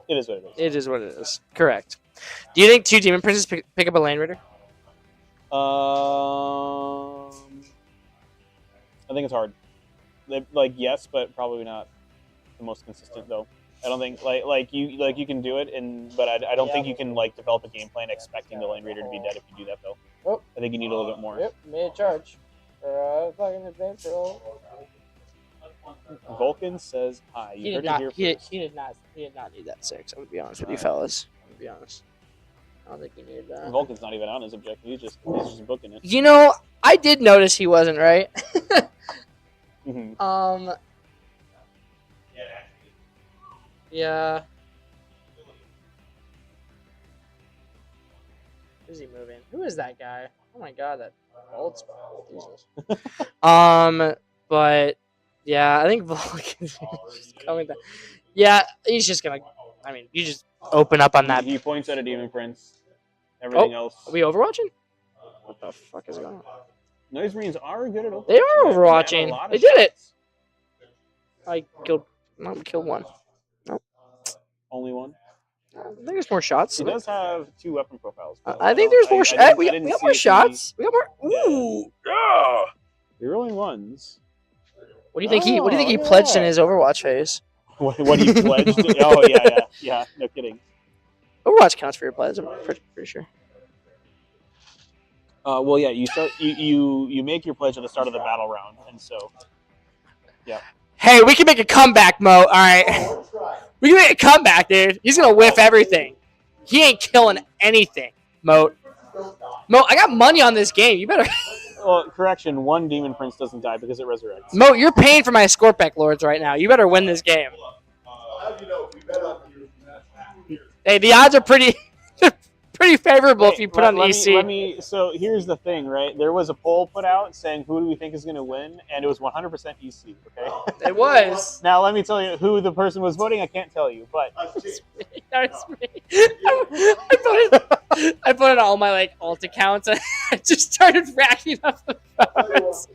It is what it is. It is what it is. Correct. Do you think 2 Demon Princes pick up a Land Raider? I think it's hard. Like yes, but probably not the most consistent though. I don't think like you can do it, but I don't think you can like develop a game plan expecting the Land Raider to be dead if you do that though. Oh. I think you need a little bit more. Yep, made a charge. Fucking advance roll. Vulcan says hi. You He heard did not. it here first. He did not need that 6. I'm gonna be honest with you, fellas. I'm gonna be honest. I don't think he needed that. Vulcan's not even on his objective. He's just booking it. You know, I did notice he wasn't right. Mhm. Yeah. Who's he moving? Who is that guy? Oh my god, that old spot. Jesus. But yeah, I think Vulcan's just coming down. Yeah, he's just gonna. I mean, you just open up on that. He points at a Demon Prince. Everything else. Are we overwatching? What the fuck is going on? Noise Marines are good at Overwatch. They are overwatching. They did it. I killed. No, we killed one. Nope. Only one. I think there's more shots. He does have 2 weapon profiles. I think there's more shots. We got more shots. We got more. Ooh. Yeah. You're rolling ones. What do you think he pledged in his Overwatch phase? What he pledged? Oh yeah. No kidding. Overwatch counts for your pledge. I'm pretty sure. Well, yeah. You start. You make your pledge at the start of the battle round, and so. Yeah. Hey, we can make a comeback, Mo. All right. We can make a comeback, dude. He's gonna whiff everything. He ain't killing anything, Mo. I got money on this game. You better. Well, correction. 1 Demon Prince doesn't die because it resurrects. Mo, you're paying for my Scorpec Lords right now. You better win this game. Hey, the odds are pretty favorable if you put on EC. So here's the thing, right? There was a poll put out saying who do we think is going to win, and it was 100% EC. Okay. It was. Now let me tell you who the person was voting. I can't tell you, but That's me. I put it on all my alt accounts, and I just started racking up the votes.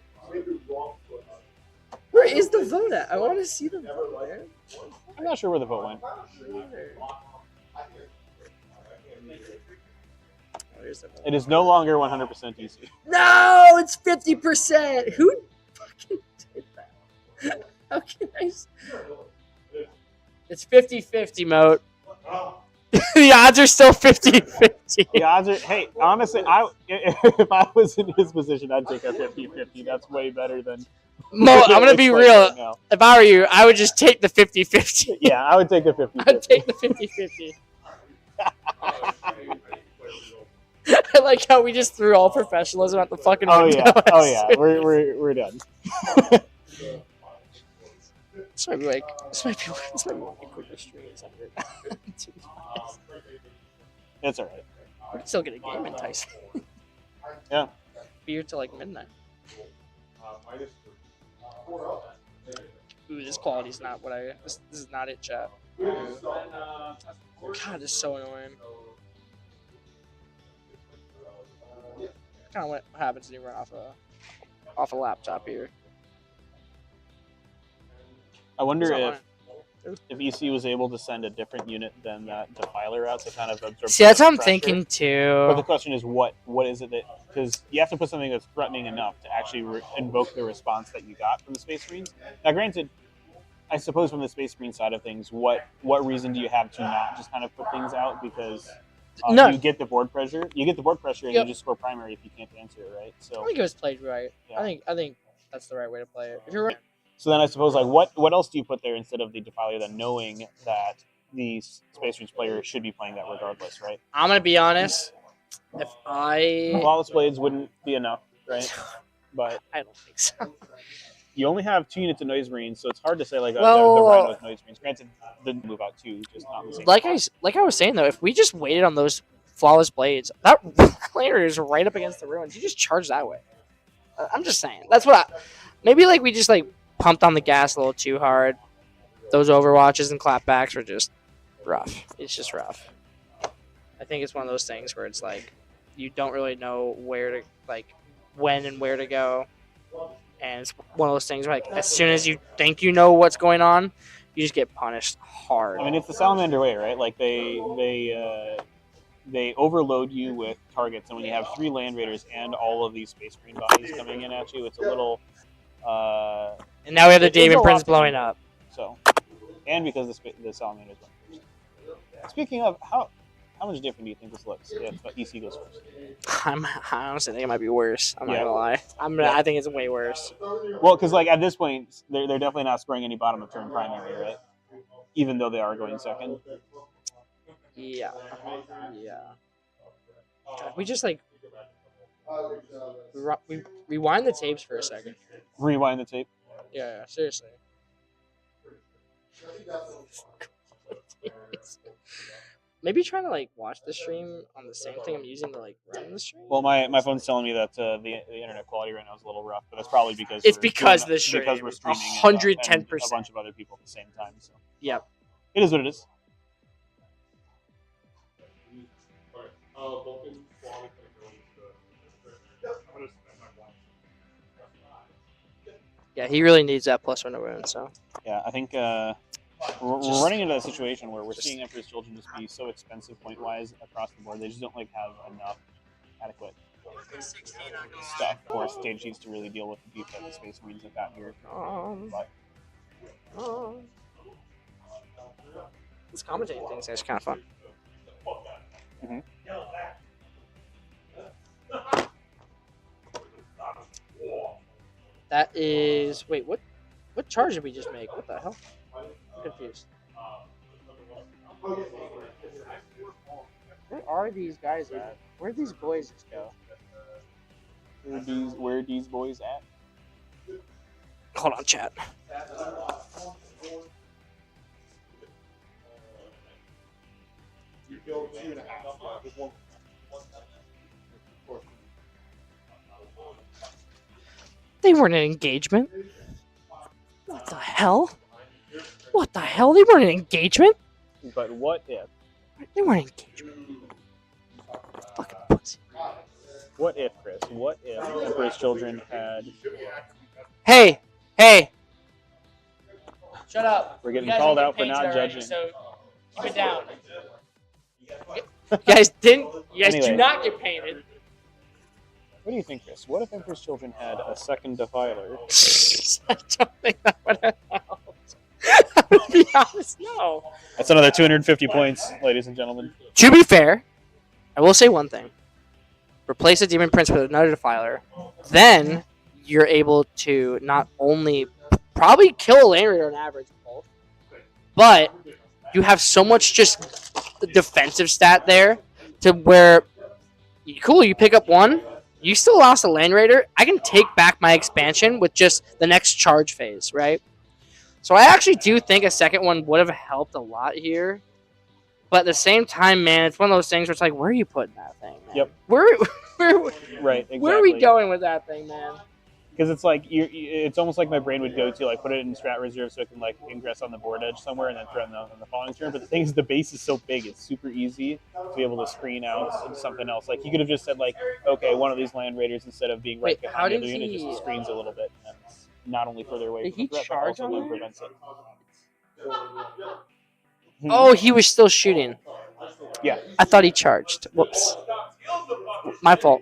Where is the vote at? I want to see the vote, man. I'm not sure where the vote went. It is no longer 100% EC. No, it's 50%. Who fucking did that? How can I? It's 50-50, Moat. The odds are still 50-50. The odds are. Hey, honestly, if I was in his position, I'd take a 50-50. That's way better than. Mo, I'm gonna be real. Right, if I were you, I would just take the 50-50. Yeah, I would take the 50-50. I'd take the 50-50. I like how we just threw all professionalism at the fucking window. Oh yeah, we're done. This might be one of the quicker streams ever. It's alright. We can still get a game in Tyson. Yeah. Be here till like midnight. Ooh, this quality's not what I. This is not it, chat. God, this is so annoying. Kind of what happens when you run off a laptop here. I wonder if EC was able to send a different unit than that Defiler out to kind of absorb. See, that's what I'm thinking too. But the question is, what is it that? Because you have to put something that's threatening enough to actually invoke the response that you got from the Space Marines. Now, granted, I suppose from the Space Marine side of things, what reason do you have to not just kind of put things out? Because you get the board pressure. You get the board pressure, and you just score primary if you can't answer it, right? So I think it was played right. Yeah. I think that's the right way to play it. If you're right. So then I suppose, like, what else do you put there instead of the Defiler then, knowing that the Space Marines player should be playing that regardless, right? I'm going to be honest. If Flawless Blades wouldn't be enough, right? But I don't think so. You only have 2 units of Noise Marines, so it's hard to say, like, the Rhino with Noise Marines. Granted, didn't move out 2, just not the same. Like I was saying, though, if we just waited on those Flawless Blades, that player is right up against the ruins. You just charge that way. I'm just saying. That's what maybe, like, we just, like, pumped on the gas a little too hard. Those overwatches and clapbacks were just rough. It's just rough. I think it's one of those things where it's like you don't really know where to, like, when and where to go. And it's one of those things where, like, as soon as you think you know what's going on, you just get punished hard. I mean, it's the Salamander way, right? Like, they overload you with targets, and when you have 3 Land Raiders and all of these Space Marine bodies coming in at you, it's a little... and now we have the Demon Prince blowing up. So, and because the Salamanders went first. Speaking of, how much different do you think this looks if EC goes first? I honestly think it might be worse. I'm not gonna lie. I think it's way worse. Well, because, like, at this point, they're definitely not scoring any bottom of turn primary, right? Even though they are going second. Yeah. God, we just, like, we rewind the tapes for a second. Rewind the tape. Yeah, seriously. Maybe trying to like watch the stream on the same thing I'm using to like run the stream. Well, my phone's telling me that the internet quality right now is a little rough, but that's probably because It's we're because doing, of the stream. because we're streaming 110%. and a bunch of other people at the same time. So Yep. it is what it is. Yeah, he really needs that +1 to win. So Yeah, I think we're running into a situation where we're seeing Emperor's Children just be so expensive point wise across the board. They just don't like have enough adequate stuff or stage sheets to really deal with the beef that the Space Marines have got here. But this commentating thing is kind of fun. Mhm. That is what charge did we just make? What the hell? I'm confused. Where are these guys at? Where did these boys just go? where are these boys at? Hold on, chat. You killed 2.5. Just one. They weren't an engagement. What the hell? What the hell? They weren't an engagement. But what if? They weren't an engagement. Fucking pussy. What if, Chris? What if Emperor's Children had? Hey! Shut up. We're getting called out for not judging. So keep it down. You guys didn't. You guys do Anyway. not get painted. What do you think, Chris? What if Emperor's Children had a second defiler? I don't think that would have helped. I'm gonna be honest, no. That's another 250 points, ladies and gentlemen. To be fair, I will say one thing. Replace a Demon Prince with another Defiler. Then you're able to not only probably kill a Land Raider on average, but you have so much just defensive stat there to where, cool, you pick up one, you still lost a Land Raider. I can take back my expansion with just the next charge phase, right? So I actually do think a second one would have helped a lot here. But at the same time, man, it's one of those things where it's like, where are you putting that thing, man? Yep. Where Right, exactly. Where are we going with that thing, man? Because it's like it's almost like my brain would go to like put it in strat reserve so it can like ingress on the board edge somewhere and then throw it on the following turn. But the thing is, the base is so big, it's super easy to be able to screen out something else. Like you could have just said like, okay, one of these Land Raiders instead of being right Wait, behind how the did other unit he- just screens a little bit and it's not only further away Did from he the threat, but charge also on then that? prevents it. Oh, he was still shooting. Yeah. I thought he charged. Whoops. My fault.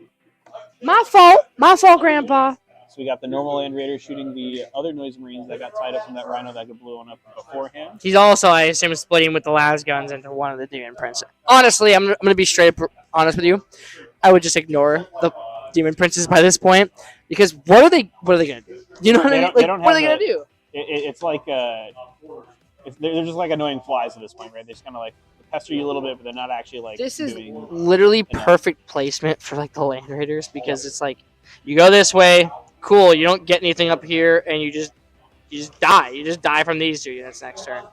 My fault, Grandpa. So we got the normal Land Raider shooting the other Noise Marines that got tied up from that Rhino that got blown up beforehand. He's also, I assume, splitting with the las guns into one of the Demon Princes. Honestly, I'm going to be straight up honest with you. I would just ignore the Demon Princes by this point because what are they going to do? You know what I mean? Like, what are they going to do? It's like they're just like annoying flies at this point, right? They just kind of like pester you a little bit, but they're not actually like. This is doing literally enough. perfect placement for like the Land Raiders because it's like you go this way, cool. You don't get anything up here, and you just die. You just die from these two units next turn.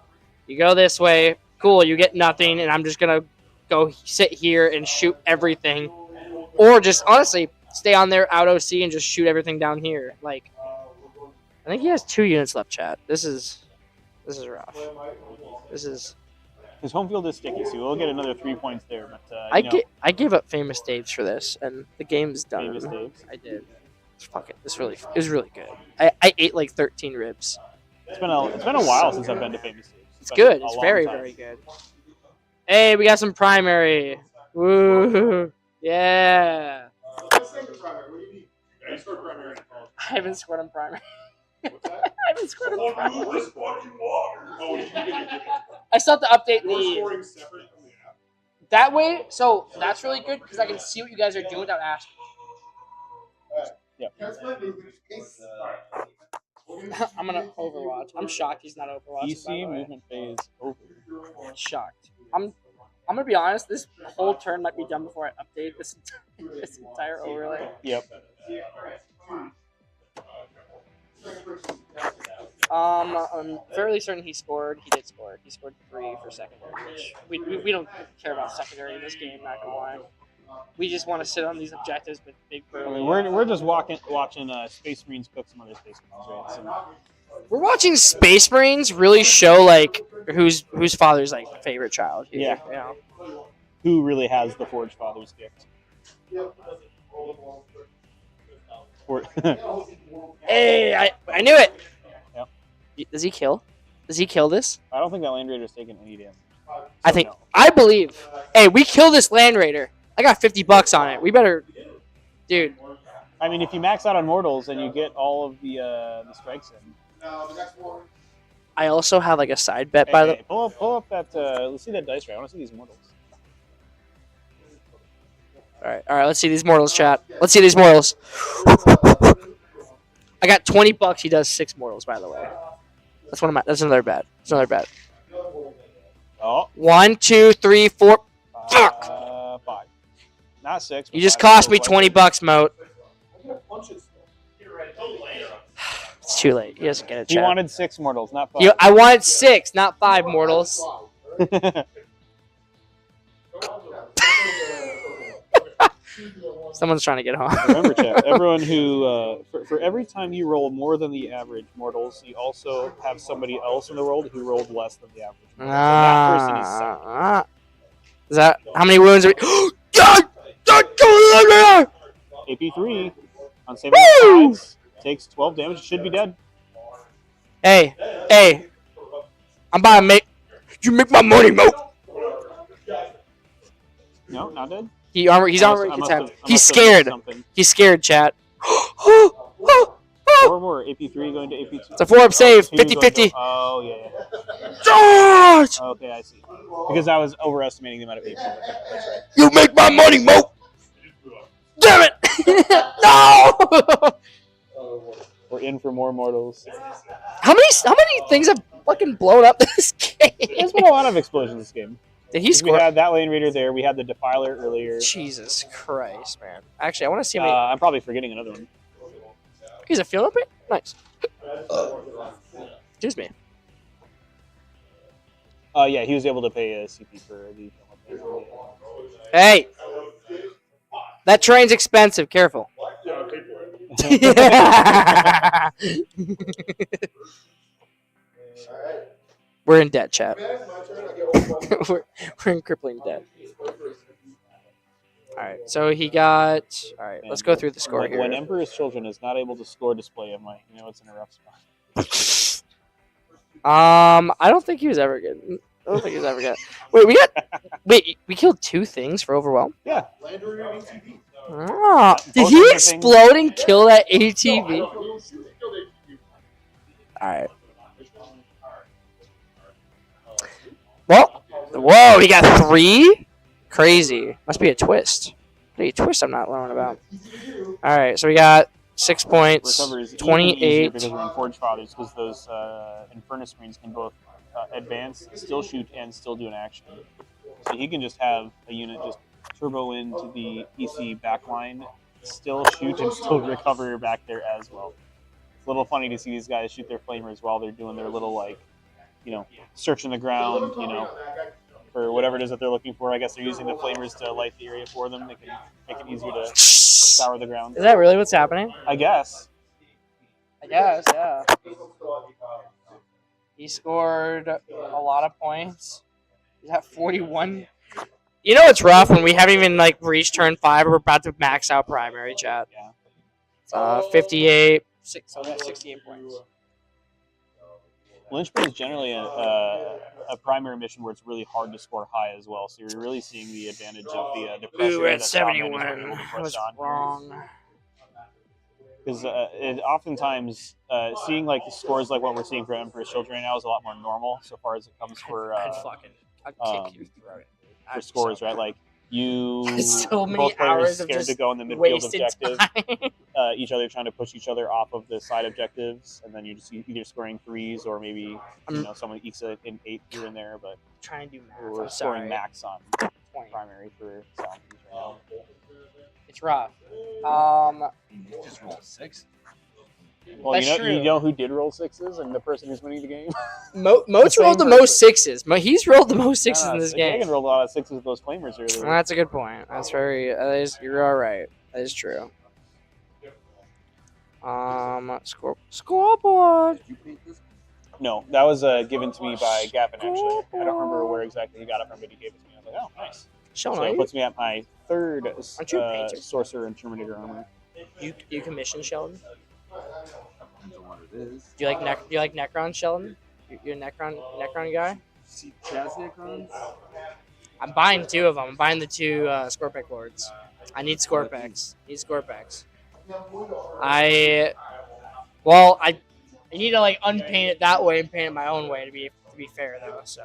You go this way, cool. You get nothing, and I'm just gonna go sit here and shoot everything, or just honestly stay on there out OC and just shoot everything down here. Like, I think he has 2 units left, chat. This is rough. This is. His home field is sticky, so we'll get another 3 points there. But I gave up Famous Daves for this, and the game's done. Famous Daves? I did. Fuck it. It was really good. I ate like 13 ribs. It's been a while since I've been to Famous Daves. It's good. It's very, very good. Hey, we got some primary. Woo! Yeah. I haven't scored on primary. I haven't scored on primary. I still have to update the. That way, so that's really good because I can see what you guys are doing without asking. Yep. I'm gonna Overwatch. I'm shocked he's not Overwatch. PC movement phase over. Shocked. I'm gonna be honest. This whole turn might be done before I update this entire overlay. Yep. I'm fairly certain he scored. He did score. He scored 3 for secondary, which we don't care about secondary in this game. Not gonna lie. We just want to sit on these objectives with big burly. We're just watching Space Marines cook some other Space Marines, right? So, We're watching Space Marines really show like whose father's like favorite child. Here, Yeah. You know? who really has the Forge Father's gift? Or, Hey, I knew it. Yep. Does he kill? Does he kill this? I don't think that Land Raider's taken any damage. I think. No. I believe. Hey, we kill this Land Raider. I got $50 on it. We better, dude. I mean, if you max out on mortals and you get all of the strikes in. I also have like a side bet by the. Pull up that. Let's see that dice right. I want to see these mortals. All right. Let's see these mortals, chat. Let's see these mortals. I got $20. He does 6 mortals, by the way. That's one of my. That's another bet. That's another bet. Oh. 1, 2, 3, 4. Fuck. 5. Not 6. You just cost me $20, Moat. It's too late. He doesn't get it. He wanted 6 mortals, not 5. I wanted 6, not 5 mortals. Someone's trying to get home. Remember, chat, everyone who, for every time you roll more than the average mortals, you also have somebody else in the world who rolled less than the average mortals. And that person is second. Is that how many wounds are we? AP3 on saving sides takes 12 damage. Should be dead. Hey, I'm about to make. You make my money, Mo. No, not dead. He's already contempt. He's scared. He's scared, chat. 4 more. AP3 going to AP2. It's a 4-up save. 50-50. Oh, yeah. Charge! Okay, I see. Because I was overestimating the amount of AP. That's right. You make my money, Mo. Damn it! No! We're in for more mortals. How many things have fucking blown up this game? There's been a lot of explosions this game. Did he score? We had that Lane Raider there. We had the Defiler earlier. Jesus Christ, man. Actually, I want to see how many. I'm probably forgetting another one. He's a field upgrade? Nice. Excuse me. Yeah, he was able to pay a CP for the film. Hey! That train's expensive. Careful. We're in debt, chat. we're in crippling debt. All right, so he got. All right, let's go through the score here. When Emperor's Children is not able to score display, I'm like, it's in a rough spot. I don't think he was ever good. Wait, we killed 2 things for overwhelm. Yeah. Ah, did he explode and kill that ATV? All right. Well, whoa, he got 3? Crazy. Must be a twist. A twist I'm not learning about. All right, so we got 6 points, Recover is 28. because we're in Forge Fathers, because those Infernus Marines can both advance, still shoot, and still do an action. So he can just have a unit just turbo into the EC backline, still shoot, and still recover back there as well. It's a little funny to see these guys shoot their flamers while they're doing their little, searching the ground, for whatever it is that they're looking for. I guess they're using the flamers to light the area for them. They can make it easier to scour the ground. Is that really what's happening? I guess. Yeah. He scored a lot of points. He's at 41. You know it's rough when we haven't even reached turn 5. We're about to max out primary, chat. Yeah. 58. So we got 68 points. Lynchburg is generally a primary mission where it's really hard to score high as well. So you're really seeing the advantage of the pressure. Ooh, we're at that 71. I was wrong. Because oftentimes seeing the scores like what we're seeing for Emperor's Children right now is a lot more normal so far as it comes for I'd kick your throat. for scores, right? You so many both players hours of scared just to go in the midfield wasted objective. time. Each other trying to push each other off of the side objectives, and then you're just either scoring 3s or maybe someone ekes an 8 here and there. But Trying to do math. we're I'm scoring sorry. max on 20. primary for Salamanders right now. It's rough. Just roll 6. Well, That's true. you know who did roll 6s and the person who's winning the game? Moats rolled the most 6s. He's rolled the most 6s in this game. Kagan rolled a lot of 6s with those claimers earlier. Well, that's a good point. You're all right. That is true. Scoreboard. No, that was given to me by Gavin, actually. I don't remember where exactly he got it from, but he gave it to me. I was like, oh, nice. Sean, So it puts me at my 3rd Sorcerer and Terminator armor. You commission Sheldon? Depends on what it is. Do you like Necron, Sheldon? You're a Necron guy? See Chaz Necrons? I'm buying 2 of them. I'm buying the 2 Scorpec Lords. I need Scorpex. I need to like unpaint it that way and paint it my own way to be fair though. So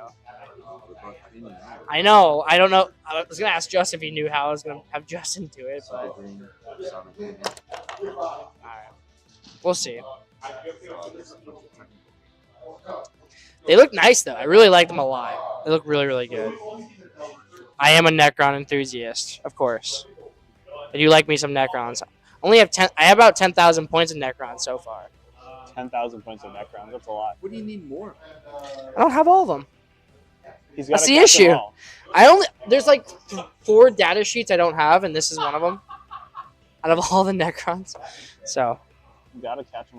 I know. I don't know. I was gonna ask Justin if he knew how I was gonna have Justin do it, but all right, we'll see. They look nice though. I really like them a lot. They look really, really good. I am a Necron enthusiast, of course. I do like me some Necrons. I have about 10,000 points of Necrons so far. 10,000 points of Necrons. That's a lot. What do you need more? I don't have all of them. That's the issue. There's like 4 data sheets I don't have, and this is one of them. Out of all the Necrons, so you gotta catch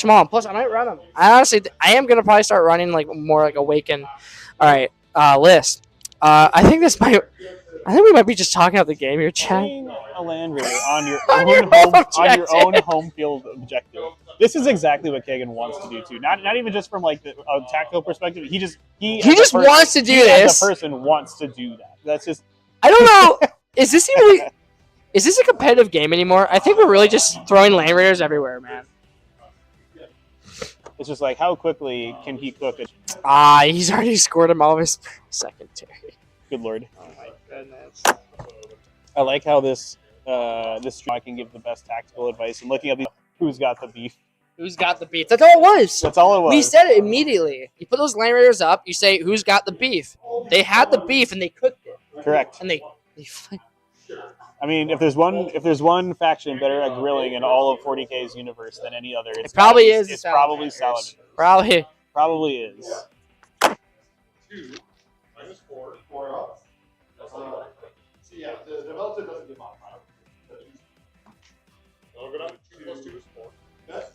them all. Plus, I might run them. I am gonna probably start running like more like Awaken. All right, list. I think we might be just talking about the game here, Chad. A land raider on your own home field objective. This is exactly what Kagan wants to do too. Not even just from like a tactical perspective. He just wants to do this. The person wants to do that. That's just. I don't know. Is this a competitive game anymore? I think we're really just throwing land raiders everywhere, man. It's just like how quickly can he cook it? He's already scored him all of his secondary. Good lord. Oh my goodness. I like how this I can give the best tactical advice and looking at who's got the beef. Who's got the beef? That's all it was. That's all it was. We said it immediately. You put those land raiders up. You say, "Who's got the beef?" They had the beef and they cooked it. Correct. And they I mean, if there's one faction better at grilling in all of 40K's universe than any other, it probably is. It's probably Salamanders. Probably is. 2 minus 4 up. So yeah, the relative doesn't get modified. So go down to 2 plus 2 is 4. Okay.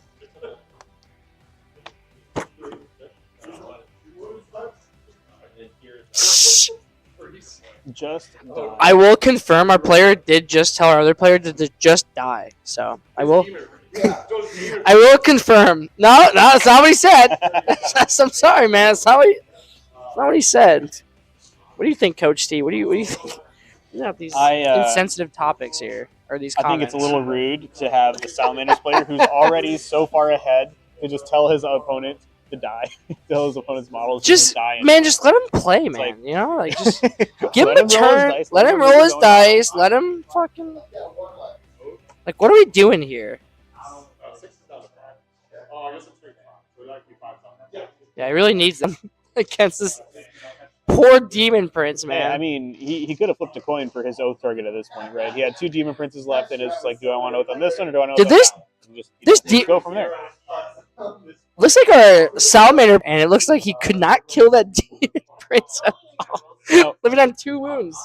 Just die. I will confirm our player did just tell our other player to just die. So I will confirm. No, that's not what he said. I'm sorry, man. That's not what he said. What do you think, Coach Steve? What do you think? You have these insensitive topips here, or these comments. I think it's a little rude to have the Salamanders player who's already so far ahead to just tell his opponent to die. Tell his opponent's models to just die. Man, just let him play, man. Like, you know, like just give him a turn. Let him roll his dice. Let him fucking. Like, what are we doing here? 6 is down to 5. Oh, I guess it's 3 to 5. So it might be 5 times. Yeah, he really needs them against this poor demon prince, man. Yeah, I mean, he could have flipped a coin for his oath target at this point, right? He had 2 demon princes left, and it's like, do I want to oath on this one or do I want to oath on that one? Just go from there. Looks like our salamander, and it looks like he could not kill that demon prince at all. Living on 2 wounds.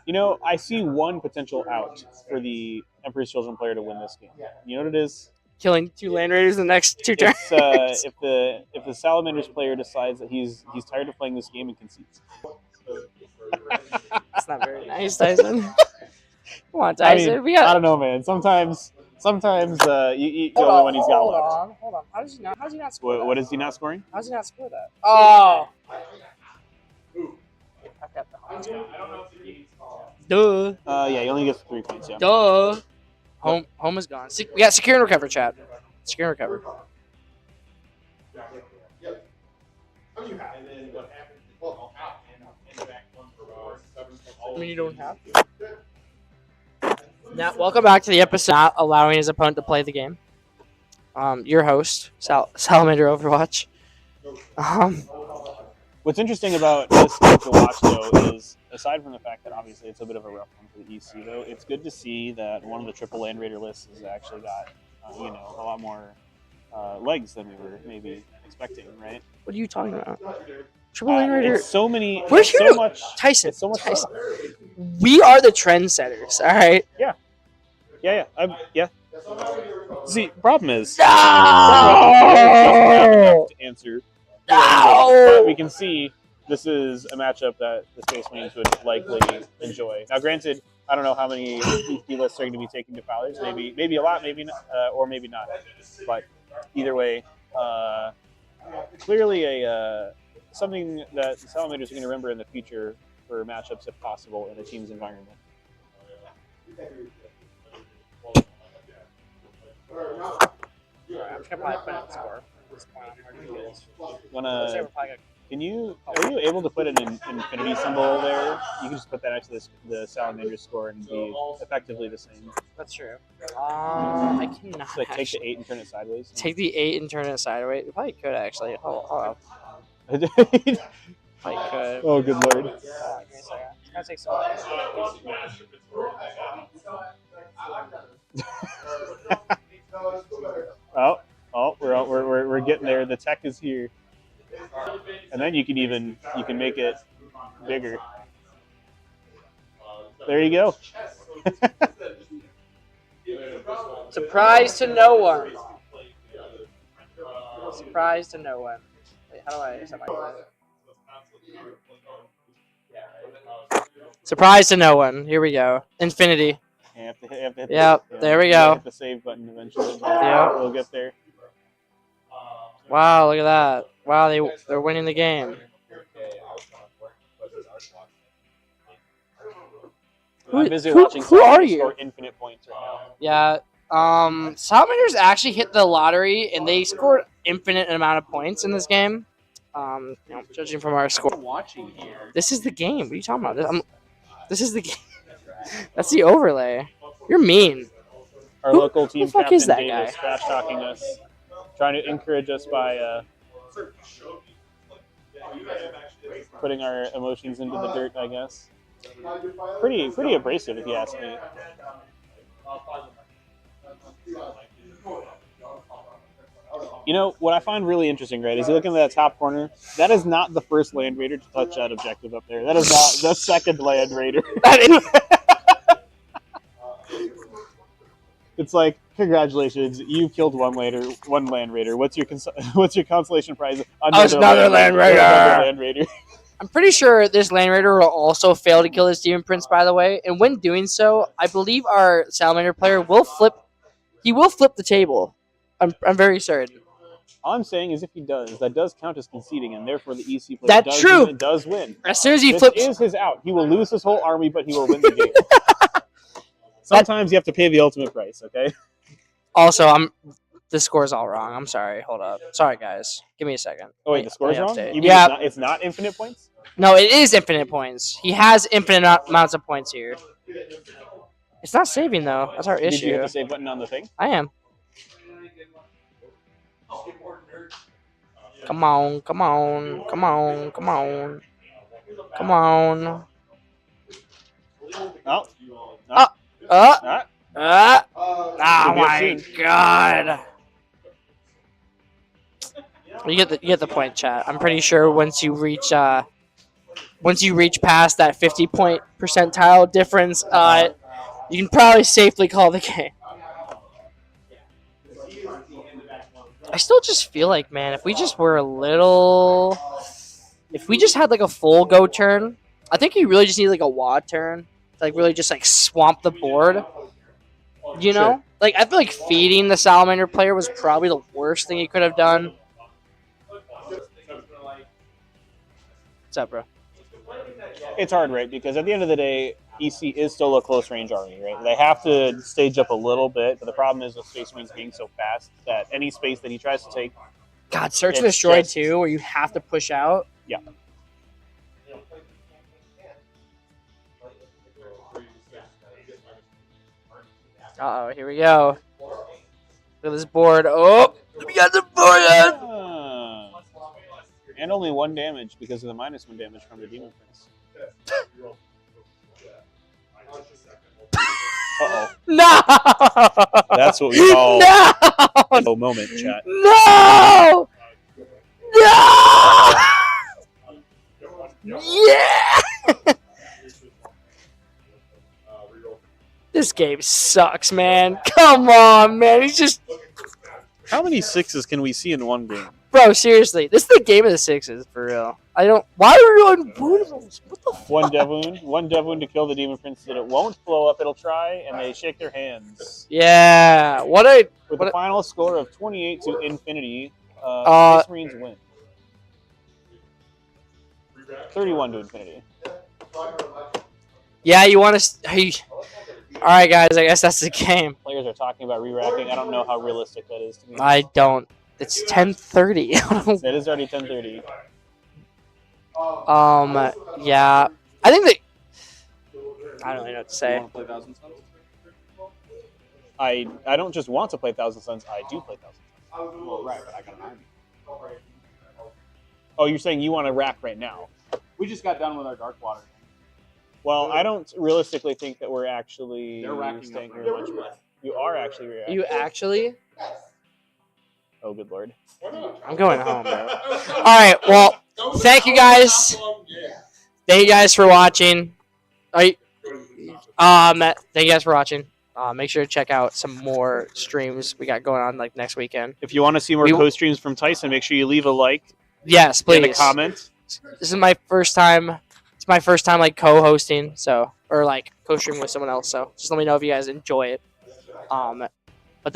You know, I see one potential out for the Emperor's Children player to win this game. You know what it is? Killing 2 land raiders in the next 2 turns. If the Salamanders player decides that he's tired of playing this game and concedes. That's not very nice, Tyson. Come on, Tyson. I mean, I don't know, man. Sometimes you eat the only one he's got left. Hold on. How does he not score? What is he not scoring? How does he not score that? Oh. I've got the Duh. Yeah, he only gets 3 points. Yeah. Duh. Home is gone. We got secure and recover, Chad. Secure and recover. Yep. How do you have? And then what happens is well, and back 1 for 7. I mean, you don't have to. Now, welcome back to the episode not allowing his opponent to play the game. Your host, Salamander Overwatch. What's interesting about this game to watch, though, is aside from the fact that obviously it's a bit of a rough one for the EC, though, it's good to see that one of the triple land raider lists has actually got, a lot more legs than we were maybe expecting, right? What are you talking about? Triple Land Raider. It's so many. We're It's here so to- much. Tyson. It's so much Tyson. fun. We are the trendsetters. All right. Yeah. Yeah. See, problem is, No! Derek doesn't have to answer. No! But we can see this is a matchup that the Space Marines would likely enjoy. Now, granted, I don't know how many EP lists are going to be taken to Fowlers. Maybe a lot, maybe not, or maybe not. But either way, clearly something that the Salamanders are going to remember in the future for matchups, if possible, in a team's environment. Are you able to put an infinity symbol there? You can just put that next to the Salamander score and be effectively the same. That's true. I cannot. So take the 8 and turn it sideways. Take the 8 and turn it sideways. You probably could actually. Hold on. Probably could. Oh, good lord. Give me a second. It's gonna take some. We're getting there. The tech is here, and then you can make it bigger. There you go. Surprise to no one. Surprise to no one. Wait, how do I set my... Surprise to no one. Here we go. Infinity. You have to hit Yep, there we go. Hit the save button eventually. Yep. We'll get there. Wow, look at that. Wow, they're winning the game. I'm busy Who watching are you? score infinite points right now. Yeah. Salamanders actually hit the lottery and they scored infinite amount of points in this game. Judging from our score. Watching here. This is the game. What are you talking about? This is the game. That's the overlay. You're mean. Our local team the fuck captain is that Davis guy? trash talking us, trying to encourage us by putting our emotions into the dirt, I guess. Pretty abrasive, if you ask me. You know, what I find really interesting, right, is you look in that top corner, that is not the first Land Raider to touch that objective up there. That is not the second Land Raider. It's like, congratulations, you killed one Land Raider. What's your consolation prize? Another Land Raider. Another Land Raider. I'm pretty sure this Land Raider will also fail to kill his Demon Prince, by the way. And when doing so, I believe our Salamander player will flip. He will flip the table. I'm very certain. All I'm saying is if he does, that does count as conceding, and therefore the EC player That's true. does win. As soon as he This flips, is his out. He will lose his whole army, but he will win the game. Sometimes you have to pay the ultimate price, okay? also, the score's all wrong. I'm sorry. Hold up. Sorry, guys. Give me a second. Oh, wait, the score's wrong? Update. You mean Yeah. it's not infinite points? No, it is infinite points. He has infinite amounts of points here. It's not saving, though. That's our Did you hit issue. the save button on the thing? I am. Come on, come on, come on, come on. Come on. No. Oh my god. You get the point, chat. I'm pretty sure once you reach past that 50-point percentile difference, you can probably safely call the game. I still just feel like, man, if we just had like a full go turn, I think you really just need like a wad turn to like really just like swamp the board. You know? Sure. Like I feel like feeding the Salamander player was probably the worst thing he could have done. What's up, bro? It's hard, right? Because at the end of the day, EC is still a close range army, right? They have to stage up a little bit, but the problem is with Space Marines being so fast that any space that he tries to take. God, Search and Destroy too, where you have to push out. Yeah. Uh-oh, here we go. Look at this board. Oh, we got the board. And only 1 damage because of the -1 damage from the Demon Prince. Uh-oh. No! That's what we call No! a moment, chat. No! No! Yeah! This game sucks, man. Come on, man. He's just... How many sixes can we see in one game? Bro, seriously. This is the game of the sixes, for real. I don't... Why are we on wounds? What the fuck? One dev wound to kill the demon prince that it won't blow up, it'll try, and they shake their hands. Yeah. What a... With What a a- final score of 28 to infinity, Space Marines win. 31 to infinity. Yeah, you want to... All right, guys. I guess that's the game. Players are talking about re-racking. I don't know how realistic that is to me. I don't... It's 10:30. It is already 10:30. Yeah. I think that... I don't really know what to You say. want to play Thousand Suns? I don't just want to play Thousand Suns. I do play Thousand Suns. Well, right, but I got an army. Oh, you're saying you want to rack right now? We just got done with our Dark Water. Well, I don't realistically think that we're actually They're racking staying up here right much. now. More. You are actually reacting. You actually... Oh, good lord. I'm going home, bro. All right, well, thank you guys. Thank you guys for watching. Thank you guys for watching. Make sure to check out some more streams we got going on like next weekend. If you want to see more We- co-streams from Tyson, make sure you leave a like Yes, please. and a comment. This is my first time. It's my first time like co-hosting, so or like co-streaming with someone else. So just let me know if you guys enjoy it.